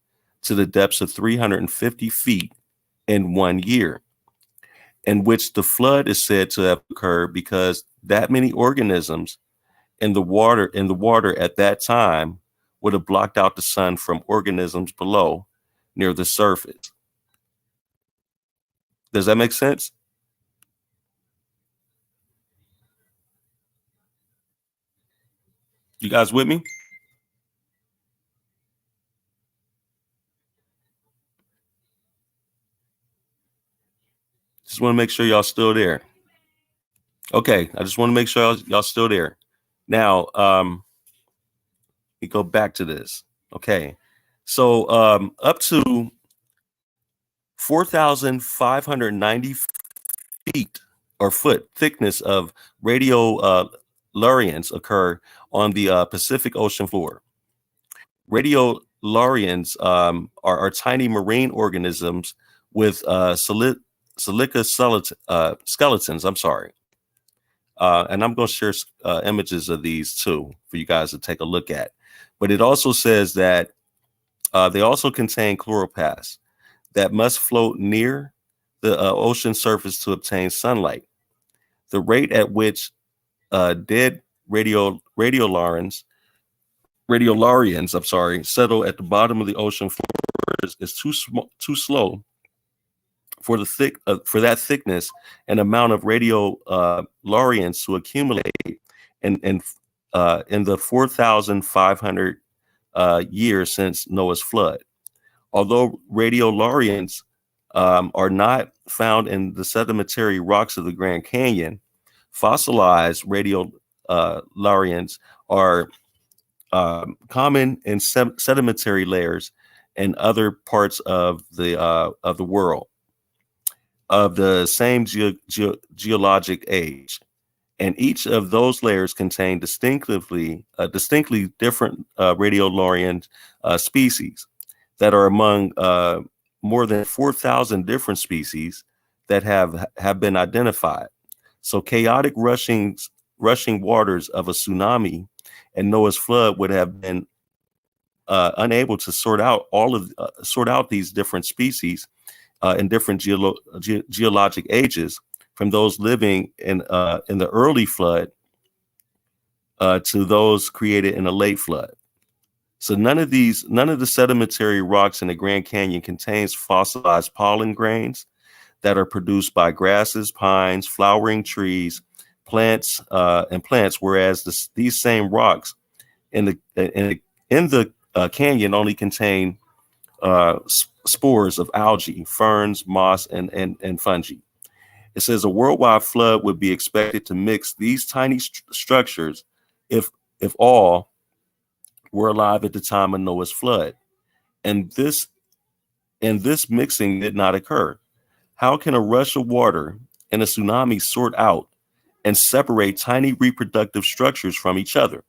to the depths of 350 feet in 1 year, in which the flood is said to have occurred because that many organisms in the water at that time would have blocked out the sun from organisms below near the surface. Does that make sense? You guys with me? Just want to make sure y'all still there. Okay, I just want to make sure y'all still there. Now, we go back to this. Okay, so up to 4,590 feet or foot thickness of radiolarians occur on the Pacific Ocean floor. Radiolarians are tiny marine organisms with silica skeletons. I'm sorry. And I'm going to share images of these too for you guys to take a look at. But it also says that they also contain chloroplasts that must float near the ocean surface to obtain sunlight. The rate at which dead radiolarians, I'm sorry, settle at the bottom of the ocean floor is too slow for that thickness and amount of radiolarians to accumulate in the 4,500 years since Noah's flood. Although radiolarians are not found in the sedimentary rocks of the Grand Canyon, fossilized radiolarians are common in sedimentary layers in other parts of the world of the same geologic age, and each of those layers contain distinctly different radiolarian species that are among more than 4,000 different species that have been identified. So chaotic rushing waters of a tsunami and Noah's flood would have been unable to sort out these different species in different geologic ages, from those living in the early flood to those created in the late flood. So none of the sedimentary rocks in the Grand Canyon contains fossilized pollen grains that are produced by grasses, pines, flowering trees, plants, whereas these same rocks in the canyon only contain spores of algae, ferns, moss, and fungi. It says a worldwide flood would be expected to mix these tiny structures if all were alive at the time of Noah's flood. And this mixing did not occur. How can a rush of water and a tsunami sort out and separate tiny reproductive structures from each other?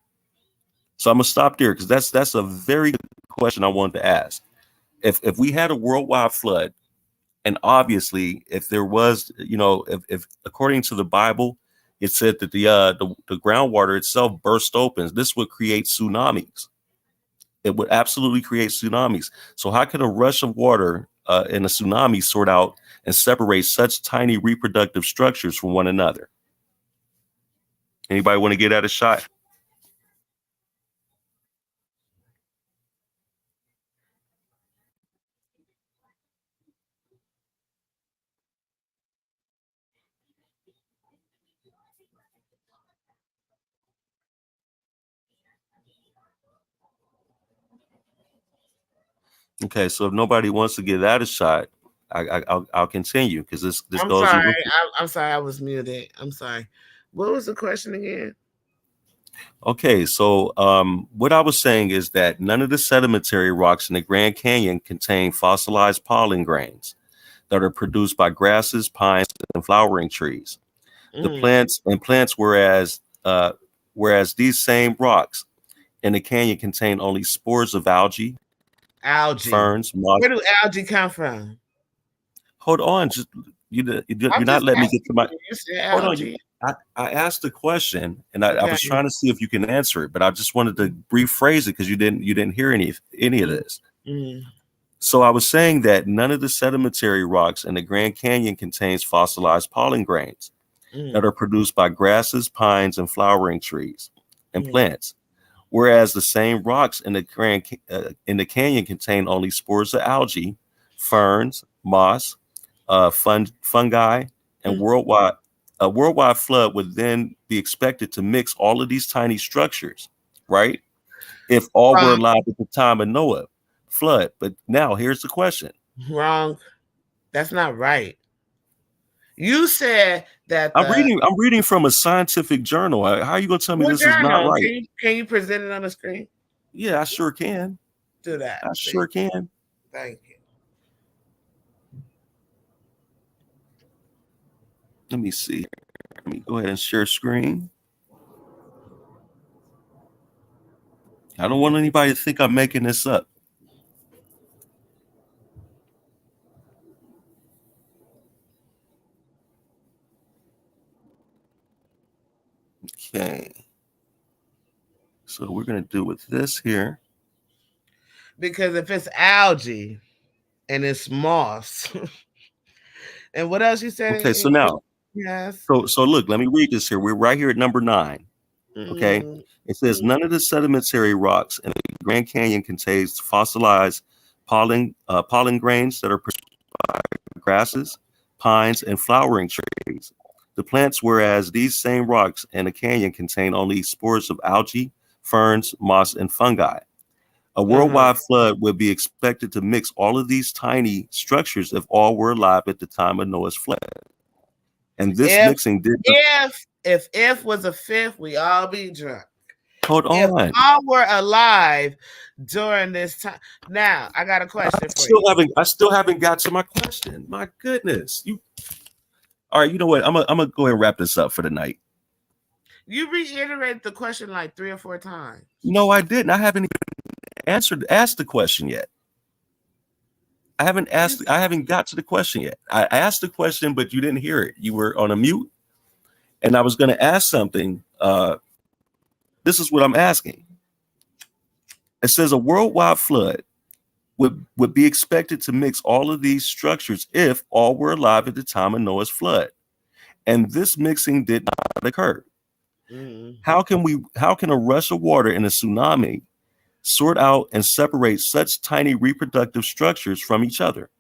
So I'm gonna stop there because that's a very good question I wanted to ask. If we had a worldwide flood, and obviously if there was, if according to the Bible, it said that the groundwater itself burst open, this would create tsunamis. It would absolutely create tsunamis. So how could a rush of water and a tsunami sort out and separate such tiny reproductive structures from one another? Anybody want to get at a shot? Okay, so if nobody wants to give that a shot, I'll continue because this I'm goes. Sorry, I'm sorry, I was muted. I'm sorry. What was the question again? Okay, so what I was saying is that none of the sedimentary rocks in the Grand Canyon contain fossilized pollen grains that are produced by grasses, pines, and flowering trees. The plants, whereas these same rocks in the canyon contain only spores of algae, ferns, moss. Where do algae come from? Hold on, you're not letting me get to my. Hold on, I asked the question, and I was trying to see if you can answer it, but I just wanted to rephrase it because you didn't hear any of this. So I was saying that none of the sedimentary rocks in the Grand Canyon contains fossilized pollen grains that are produced by grasses, pines, and flowering trees and plants, whereas the same rocks in the canyon contain only spores of algae, ferns, moss, fungi, and a worldwide flood would then be expected to mix all of these tiny structures right? If all were Wrong. alive at the time of Noah flood. But now here's the question. Wrong. That's not right. You said that I'm reading from a scientific journal. How are you gonna tell me this is not right? Can you present it on the screen? Yeah, I sure can. Do that. I sure can. Thank you. Let me see. Let me go ahead and share screen. I don't want anybody to think I'm making this up. Okay. So we're going to do with this here. Because if it's algae and it's moss. And what else you said? Okay, so now. Yes. So look, let me read this here. We're right here at number 9. Okay. Mm-hmm. It says none of the sedimentary rocks in the Grand Canyon contains fossilized pollen grains that are produced by grasses, pines, and flowering trees. The plants, whereas these same rocks in the canyon contain only spores of algae, ferns, moss, and fungi. A worldwide flood would be expected to mix all of these tiny structures if all were alive at the time of Noah's flood. And this mixing did. If was a fifth, we all be drunk. Hold on. If all were alive during this time. Now, I got a question for you. I still haven't got to my question. My goodness. All right, you know what? I'm gonna go ahead and wrap this up for the night. You reiterated the question like 3 or 4 times. No, I didn't. I haven't even asked the question yet. I haven't got to the question yet. I asked the question, but you didn't hear it. You were on a mute. And I was going to ask something. This is what I'm asking. It says a worldwide flood would be expected to mix all of these structures if all were alive at the time of Noah's flood. And this mixing did not occur. Mm-hmm. How can a rush of water in a tsunami sort out and separate such tiny reproductive structures from each other?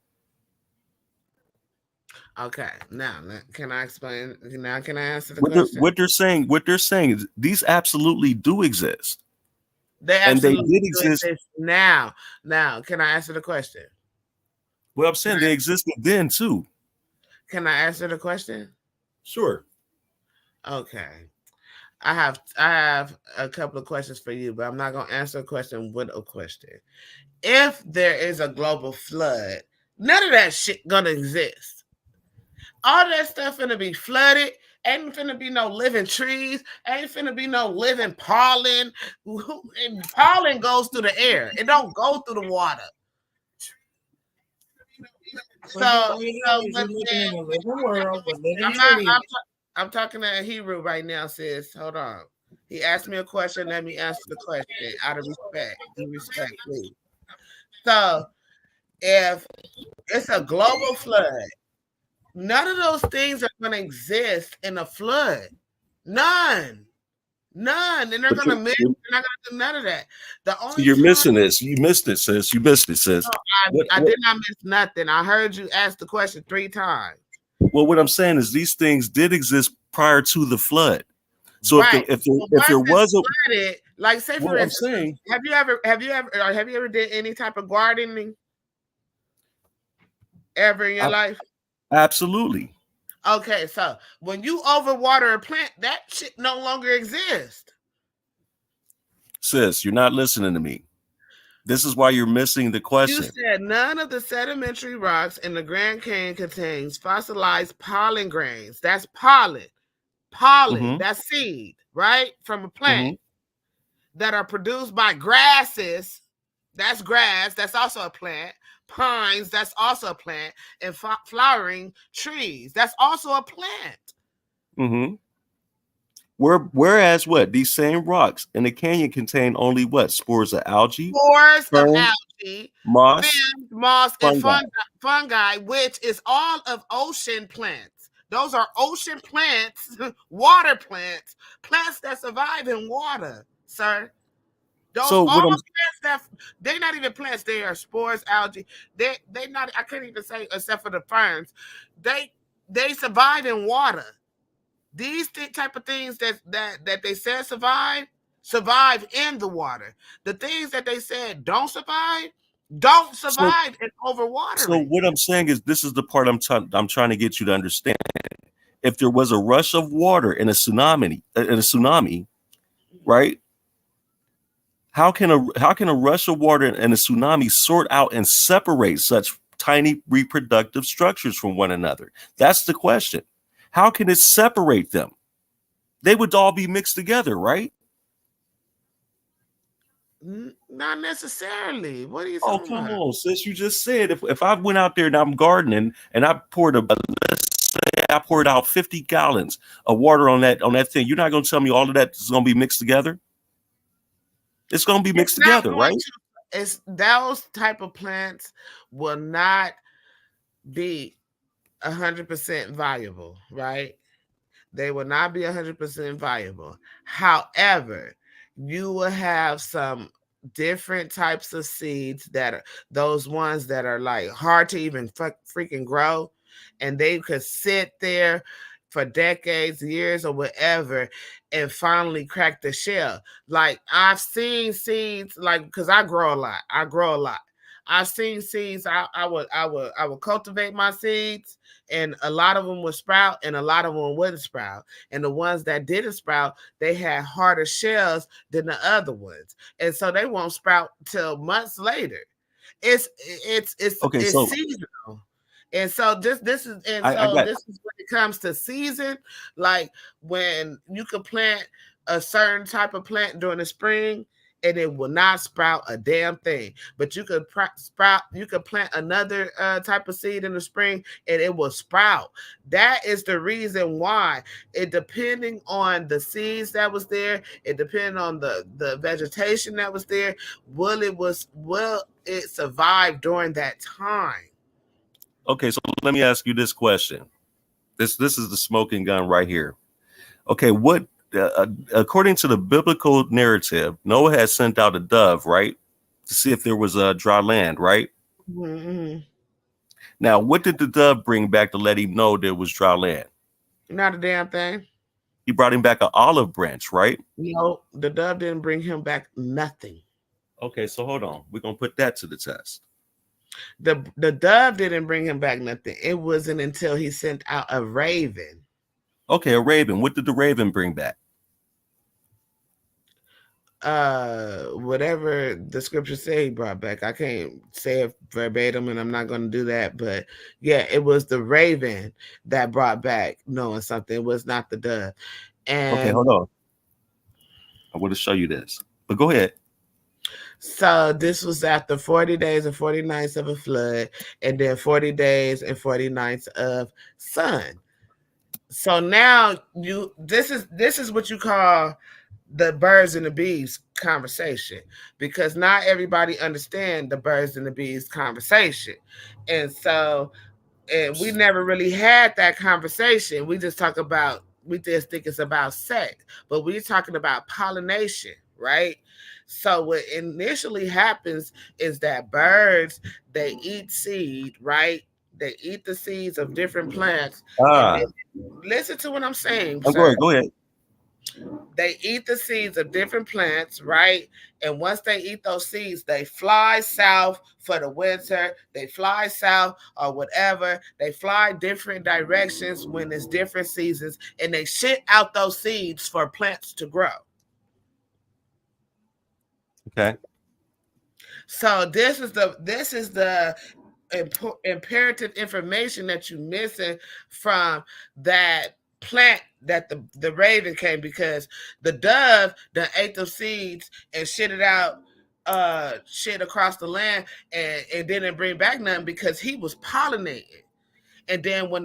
Okay, now can I explain? Now can I answer the question? What they're saying is these absolutely do exist. They did exist now. Now, can I answer the question? Well, I'm saying they existed then too. Can I answer the question? Sure. Okay. I have a couple of questions for you, but I'm not gonna answer a question with a question. If there is a global flood, none of that shit gonna exist. All that stuff finna be flooded. Ain't finna be no living trees. Ain't finna be no living pollen. And pollen goes through the air. It don't go through the water. I'm talking to a Hebrew right now, sis. Hold on. He asked me a question. Let me answer the question out of respect. Respect, please. So, if it's a global flood, none of those things are going to exist in a flood. None. And they're going to miss. They're not going to do none of that. You're missing this. You missed it, sis. You missed it, sis. No, I did not miss nothing. I heard you ask the question 3 times. Well, what I'm saying is these things did exist prior to the flood. So right. if there was a flooded, like say for instance, have you ever did any type of gardening ever in your life? Absolutely. Okay, so when you overwater a plant, that shit no longer exists. Sis, you're not listening to me. This is why you're missing the question. You said none of the sedimentary rocks in the Grand Canyon contains fossilized pollen grains. That's pollen. Mm-hmm. That's seed, right? From a plant that are produced by grasses. That's grass. That's also a plant. Pines, that's also a plant, and flowering trees, that's also a plant. Mm-hmm. Whereas these same rocks in the canyon contain only spores of algae, moss, and fungi, which is all of ocean plants. Those are ocean plants, water plants that survive in water, sir. Those they're not even plants. They are spores, algae. They not. I can't even say except for the ferns. They survive in water. These type of things that they said survive survive in the water. The things that they said don't survive in overwatering. So what I'm saying is, this is the part I'm trying to get you to understand. If there was a rush of water in a tsunami, right? How can a rush of water and a tsunami sort out and separate such tiny reproductive structures from one another? That's the question. How can it separate them? They would all be mixed together, right? Not necessarily. What are you talking about? Oh, come on, sis. You just said if I went out there and I'm gardening and I poured I poured out 50 gallons of water on that thing, you're not going to tell me all of that is going to be mixed together? It's going to be mixed together, right? It's those type of plants will not be 100% viable, right? They will not be 100% viable. However, you will have some different types of seeds that are those ones that are like hard to even freaking grow, and they could sit there for decades, years, or whatever, and finally crack the shell. Like I've seen seeds, like because I grow a lot. I've seen seeds. I would cultivate my seeds, and a lot of them would sprout, and a lot of them wouldn't sprout. And the ones that didn't sprout, they had harder shells than the other ones, and so they won't sprout till months later. It's seasonal. And so this is when it comes to season, like when you can plant a certain type of plant during the spring and it will not sprout a damn thing, but you could plant another type of seed in the spring and it will sprout. That is the reason why. It depending on the seeds that was there, it depending on the vegetation that was there, will it survive during that time? Okay, so let me ask you this question. This is the smoking gun right here. Okay, what according to the biblical narrative, Noah had sent out a dove, right, to see if there was a dry land, right? Mm-hmm. Now, what did the dove bring back to let him know there was dry land? Not a damn thing. He brought him back an olive branch, right? No, the dove didn't bring him back nothing. Okay, so hold on. We're gonna put that to the test. The dove didn't bring him back nothing. It wasn't until he sent out a raven. Okay, a raven. What did the raven bring back? Whatever the scripture say he brought back. I can't say it verbatim, and I'm not going to do that. But yeah, it was the raven that brought back knowing something. It was not the dove. And okay, hold on. I want to show you this, but go ahead. So this was after 40 days and 40 nights of a flood, and then 40 days and 40 nights of sun. So now this is what you call the birds and the bees conversation, because not everybody understand the birds and the bees conversation. And so we never really had that conversation. We just think it's about sex, but we're talking about pollination, right? So what initially happens is that birds, they eat seed, right? They eat the seeds of different plants. Listen to what I'm saying. Go ahead. They eat the seeds of different plants, right? And once they eat those seeds, they fly south for the winter. They fly south or whatever. They fly different directions when it's different seasons, and they shit out those seeds for plants to grow. Okay. So this is the imperative information that you're missing from that plant that the raven came, because the dove that ate the seeds and shit it out, shit across the land, and didn't bring back nothing because he was pollinating. And then when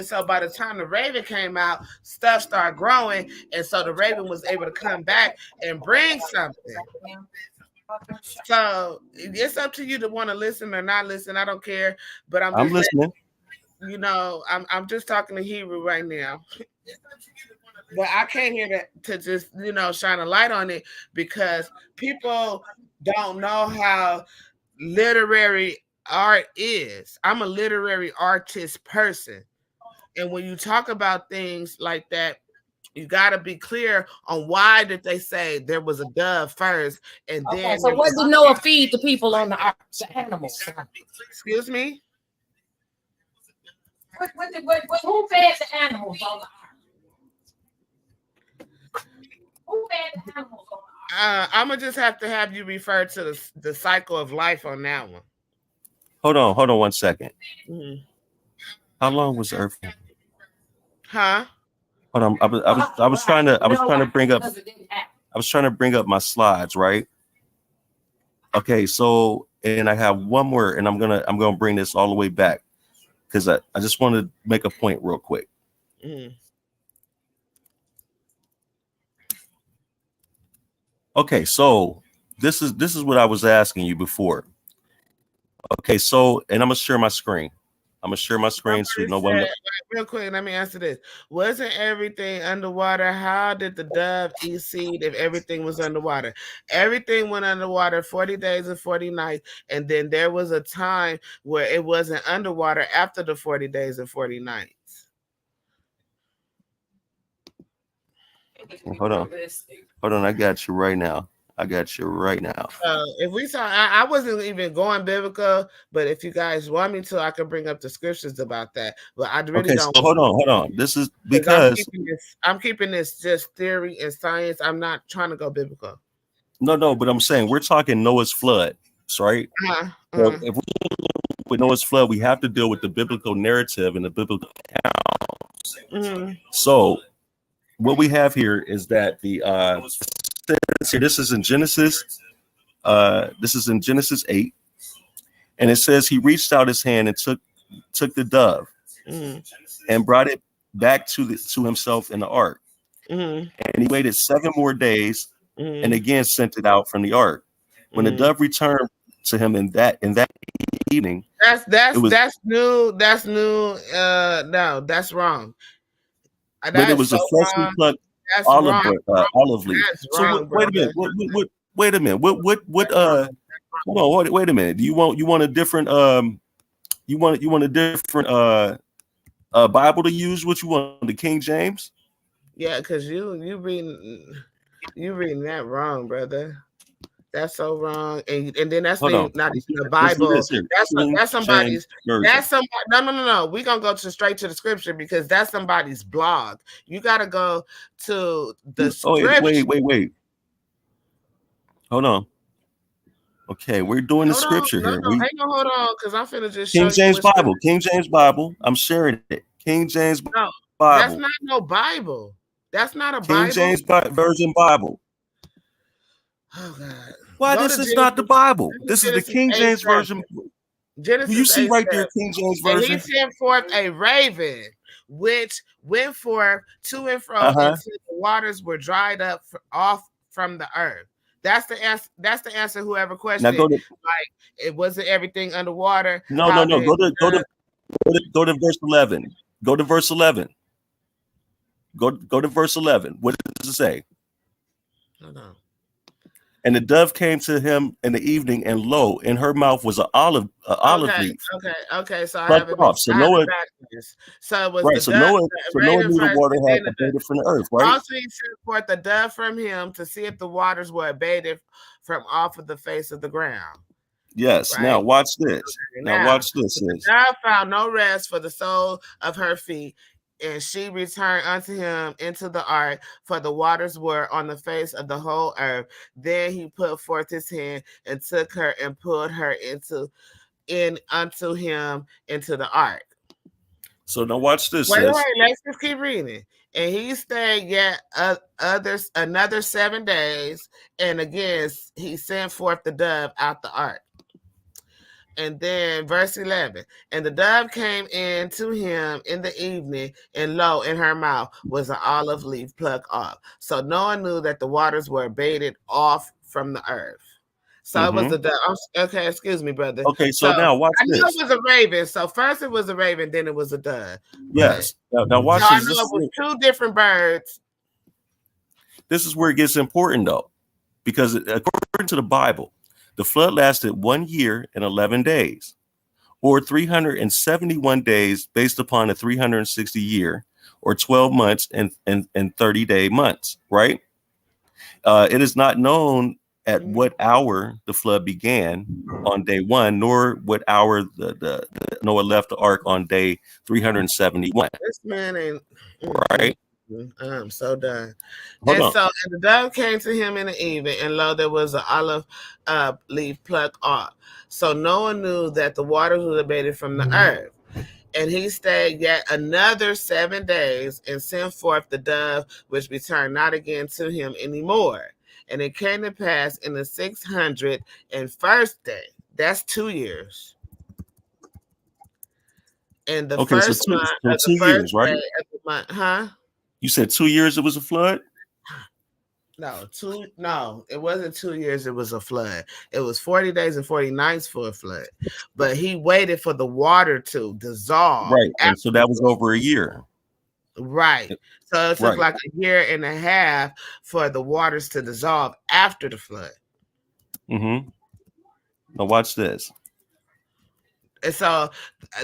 so by the time the raven came out, stuff started growing, and so the raven was able to come back and bring something. So it's up to you to want to listen or not listen. I don't care, but I'm listening. I'm just talking to Hebrew right now. But I came here to just shine a light on it, because people don't know how literary art is. I'm a literary artist person, and when you talk about things like that, You got to be clear on why did they say there was a dove first, and then. So what did Noah feed the people on the ark? The animals. Excuse me. Who fed the animals on the ark? Who fed the animals on the ark? I'm gonna just have to have you refer to the cycle of life on that one. Hold on 1 second. Mm-hmm. How long was Earth? Huh? Hold on. I was trying to bring up my slides, right? Okay, so and I have one more, and I'm gonna bring this all the way back because I just want to make a point real quick. Mm-hmm. Okay, so this is what I was asking you before. Okay, so and I'm gonna share my screen. So no one. Real quick, let me answer this. Wasn't everything underwater? How did the dove eat seed if everything was underwater? Everything went underwater 40 days and 40 nights, and then there was a time where it wasn't underwater after the 40 days and 40 nights. Hold on. I got you right now. If we saw, I wasn't even going biblical, but if you guys want me to, I can bring up the scriptures about that. But I really don't. So hold on. This is because I'm keeping this just theory and science. I'm not trying to go biblical. No, but I'm saying we're talking Noah's flood, right? So if we with Noah's flood, we have to deal with the biblical narrative and the biblical accounts. Mm-hmm. So what we have here is that the this is in Genesis. This is in Genesis 8, and it says he reached out his hand and took the dove and brought it back to himself in the ark. And he waited 7 more days and again sent it out from the ark. When the dove returned to him in that evening, that's new. No, that's wrong. But it was a freshly plucked olive leaf. So wait a minute. Wait a minute. What hold on, wait a minute. Do you want a different you want a different Bible to use? What you want, the King James? Yeah, because you reading that wrong, brother. That's so wrong, and then that's not even the Bible. That's somebody's. That's somebody. No. We're gonna go straight to the scripture because that's somebody's blog. You gotta go to the scripture. Wait. Hold on. Okay, we're doing the scripture here. Hold on, because I'm finna just King James Bible. King James Bible. I'm sharing it. King James Bible. That's not no Bible. That's not a Bible. King James Version Bible. Oh God! Why this is not the Bible? This is the King James Version. Genesis you see right there, King James Version. And he sent forth a raven, which went forth to and fro until the waters were dried up off from the earth. That's the answer. That's the answer. Whoever questioned it, it wasn't everything underwater. No. Go to verse 11. Go to verse 11. Go to verse 11. What does it say? Hold on. And the dove came to him in the evening, and lo, in her mouth was an olive leaf. Okay. So I have it. So Noah. So it was right. So Noah knew the water had abated from the earth. Right. Also, he sent forth the dove from him to see if the waters were abated from off of the face of the ground. Yes. Right? Now watch this. Now watch this. The dove found no rest for the sole of her feet. And she returned unto him into the ark, for the waters were on the face of the whole earth. Then he put forth his hand and took her and pulled her unto him into the ark. So now watch this. Wait, let's just keep reading. And he stayed yet another 7 days, and again he sent forth the dove out the ark. And then verse 11, and the dove came in to him in the evening, and lo, in her mouth was an olive leaf plucked off. So Noah knew that the waters were abated off from the earth. So it was the dove. Okay, excuse me, brother. Okay, so now watch this. I knew it was a raven. So first it was a raven, then it was a dove. Yes. Now watch this. I know it was 2 different birds. This is where it gets important, though, because according to the Bible, the flood lasted 1 year and 11 days, or 371 days based upon a 360 year, or 12 months and 30-day months, right? It is not known at what hour the flood began on day 1, nor what hour the Noah left the ark on day 371. This man ain't right. I'm so done. Hold on. So and the dove came to him in the evening, and lo, there was an olive leaf plucked off. So Noah knew that the waters was abated from the earth. And he stayed yet another 7 days and sent forth the dove, which returned not again to him anymore. And it came to pass in the 601st day. That's 2 years. And the first month of the first day of the month, huh? You said 2 years it was a flood? No, it wasn't 2 years. It was a flood. It was 40 days and 40 nights for a flood. But he waited for the water to dissolve. Right. And so that was over a year. Right. So it took like a year and a half for the waters to dissolve after the flood. Mm-hmm. Now watch this. And so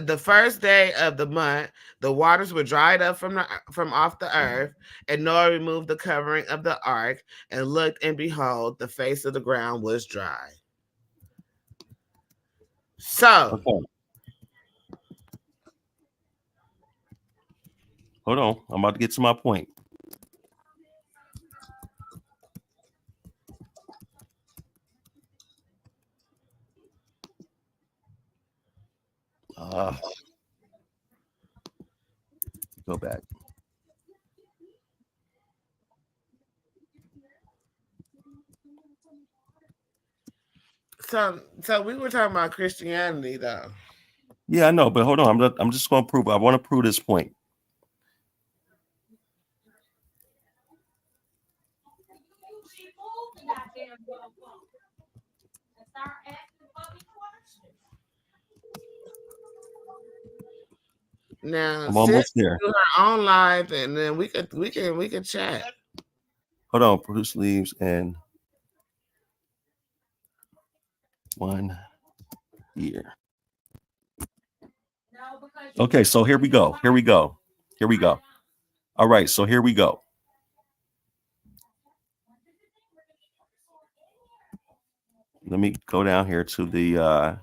the first day of the month, the waters were dried up from off the earth, and Noah removed the covering of the ark and looked, and behold, the face of the ground was dry. So, hold on, I'm about to get to my point. Go back. So we were talking about Christianity, though. Yeah, I know, but hold on. I'm just going to prove. I want to prove this point. Now, I'm almost there. Do her own live, and then we can chat. Hold on, produce leaves and 1 year. Okay, so here we go. All right, so here we go. Let me go down here to the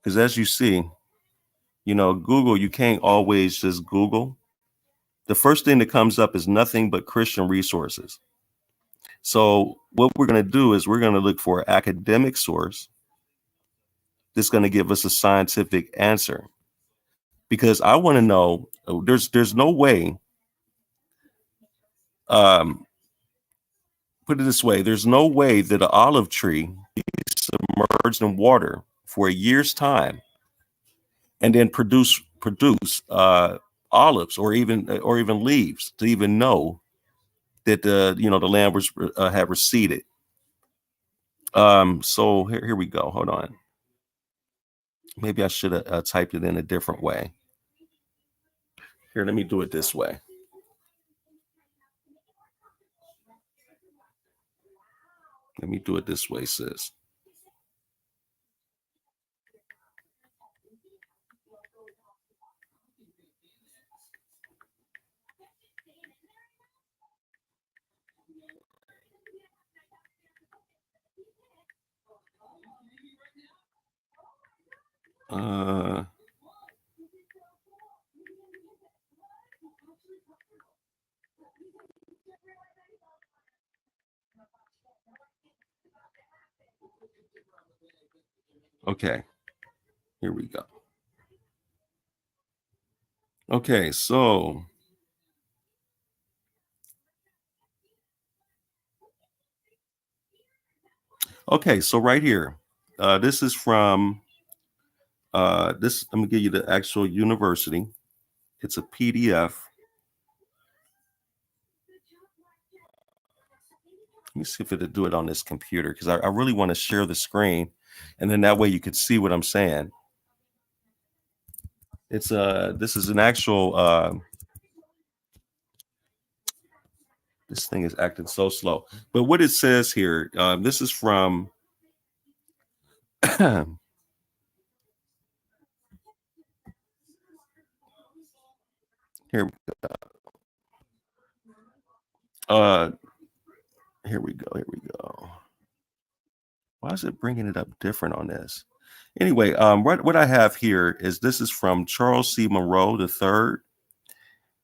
because as you see, Google, you can't always just Google. The first thing that comes up is nothing but Christian resources. So what we're going to do is we're going to look for an academic source that's going to give us a scientific answer. Because I want to know, there's no way, put it this way, there's no way that an olive tree is submerged in water for a year's time and then produce olives or even leaves to even know that the land was had receded. So here we go. Hold on. Maybe I should have typed it in a different way. Here, let me do it this way. Let me do it this way, sis. Okay, here we go. Okay, so right here, this is from this. I'm gonna give you the actual university. It's a PDF. Let me see if it'll do it on this computer because I really want to share the screen, and then that way you can see what I'm saying. It's this is an actual This thing is acting so slow. But what it says here, this is from here we go. Here we go. Why is it bringing it up different on this? Anyway, what I have here is this is from Charles C. Monroe III,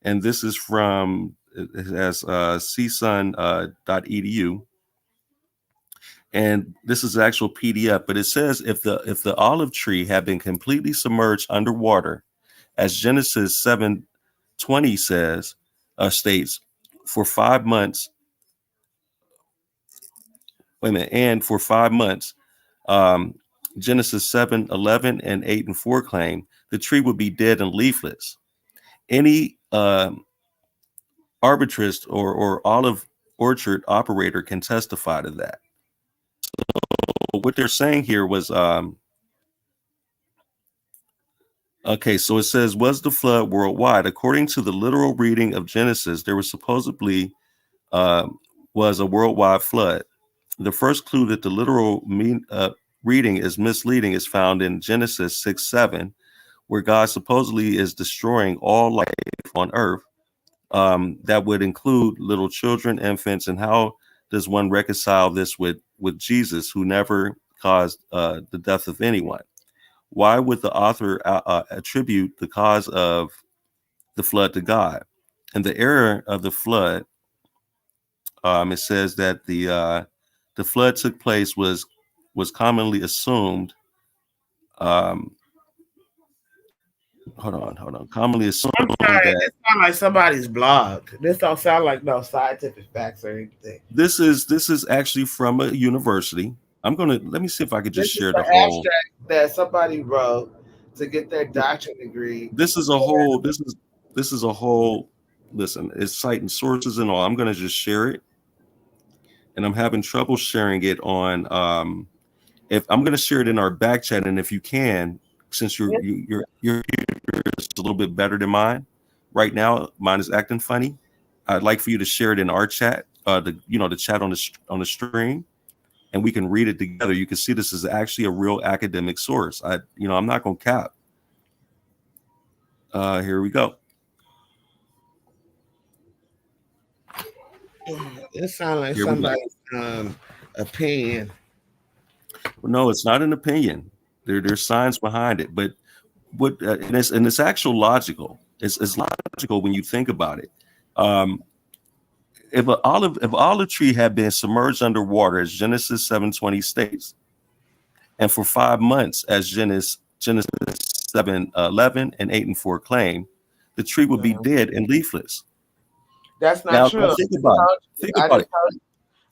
and this is from csun.edu, and this is actual PDF. But it says if the olive tree had been completely submerged underwater, as Genesis 7:20 says, states, for 5 months. Wait a minute, and for 5 months, Genesis 7:11 and 8 and 4 claim the tree would be dead and leafless. Any arbitrist or olive orchard operator can testify to that. So what they're saying here was, okay, so it says, was the flood worldwide? According to the literal reading of Genesis, there was supposedly was a worldwide flood. The first clue that the literal reading is misleading is found in Genesis 6:7, where God supposedly is destroying all life on earth. That would include little children, infants, and how does one reconcile this with Jesus, who never caused the death of anyone? Why would the author attribute the cause of the flood to God? And the era of the flood, it says that the flood took place was commonly assumed. Hold on. Commonly assumed. I'm sorry, this sounds like somebody's blog. This don't sound like no scientific facts or anything. This is actually from a university. Let me see if I could just share the whole abstract that somebody wrote to get their doctorate degree. This is a whole. Listen, it's citing sources and all. I'm gonna just share it. And I'm having trouble sharing it on if I'm going to share it in our back chat, and if you can, since you're just a little bit better than mine right now, mine is acting funny. I'd like for you to share it in our chat, the chat on the stream, and we can read it together. You can see this is actually a real academic source. I'm not going to cap. Here we go. It sounds like somebody's opinion. Well, no, it's not an opinion. There's science behind it, but and it's actual logical. It's logical when you think about it. If olive tree had been submerged underwater, as Genesis 7:20 states, and for 5 months, as Genesis 7:11 and 8 and 4 claim, the tree would be dead and leafless. That's not true. Think about it.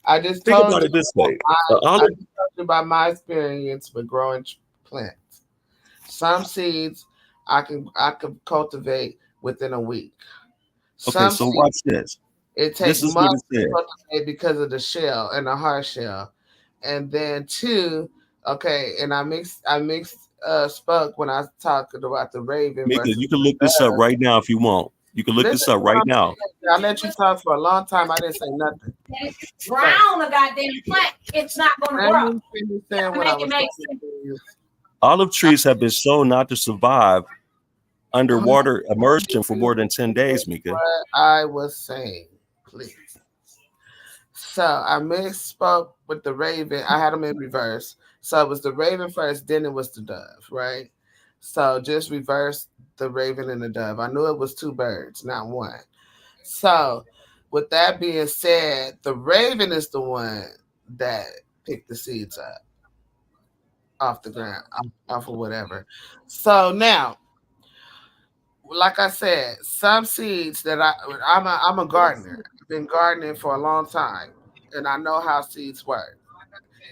I just think told about you it this way. I just told you about my experience with growing plants. Some seeds I can cultivate within a week. Okay, so watch this. It takes months to cultivate because of the shell and the hard shell. And then two, okay, and I mixed spoke when I was talking about the raven. Mika, you can look this up right now if you want. You can look this up right now. I let you talk for a long time. I didn't say nothing. Drown a goddamn plant. It's not going to grow. Olive trees have been shown not to survive underwater immersion for more than 10 days, Mika. What I was saying, please. So I misspoke with the raven. I had them in reverse. So it was the raven first, then it was the dove, right? So just reverse the raven and the dove. I knew it was two birds, not one. So with that being said, the raven is the one that picked the seeds up off the ground, off of whatever. So now, like I said, some seeds that I'm a gardener. I've been gardening for a long time, and I know how seeds work.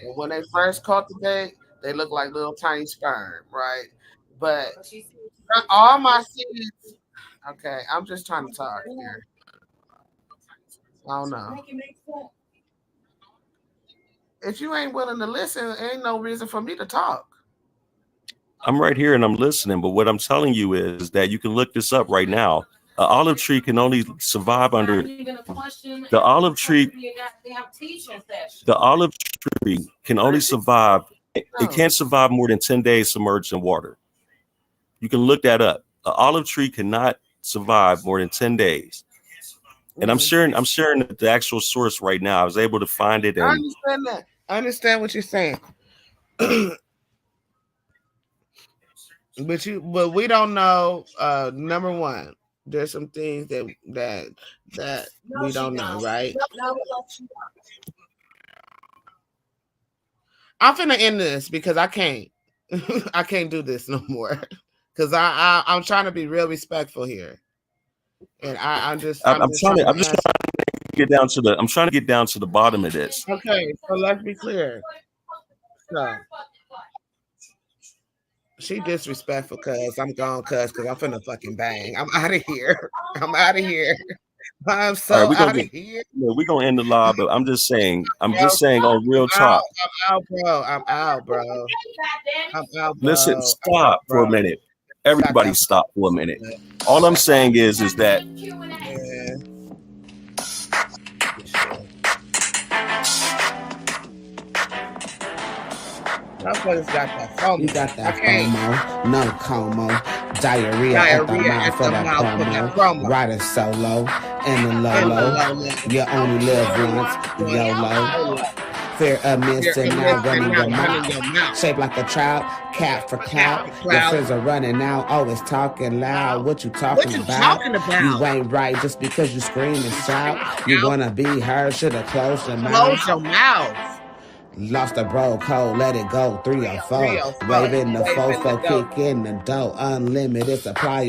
And when they first cultivate, they look like little tiny sperm, right? But all my seeds, okay, I'm just trying to talk here. I don't know. If you ain't willing to listen, ain't no reason for me to talk. I'm right here and I'm listening, but what I'm telling you is that you can look this up right now. olive tree can only survive under the olive tree. The olive tree can only survive. It can't survive more than 10 days submerged in water. You can look that up. An olive tree cannot survive more than 10 days. And I'm sharing the actual source right now. I was able to find it. And I understand that. I understand what you're saying. But we don't know. Number one, there's some things that we don't know, right? I'm finna end this because I can't. I can't do this no more. Because I'm trying to be real respectful here, and I'm just trying to get down to the. I'm trying to get down to the bottom of this. Okay, so let's be clear. So she disrespectful, cuz I'm gone, cuz I'm finna fucking bang. I'm out of here. I'm out of here. I'm so out of here. We're gonna end the live, but I'm just saying on real talk. I'm out, bro. Listen, stop for a minute. Everybody stop for a minute. All I'm saying is that you got that FOMO, no como, diarrhea at the mouth for that promo. Riding solo in the low. You only live once, YOLO. Fear of missing out, running your mouth. Shaped like a trout, cat for clout. Your friends are running out, always talking loud. What you talking about? You ain't right just because you scream and shout. You wanna be heard, should've closed your mouth. Lost a bro code, let it go, 3 or 4. Waving the fofo, kick in the dough, unlimited supply.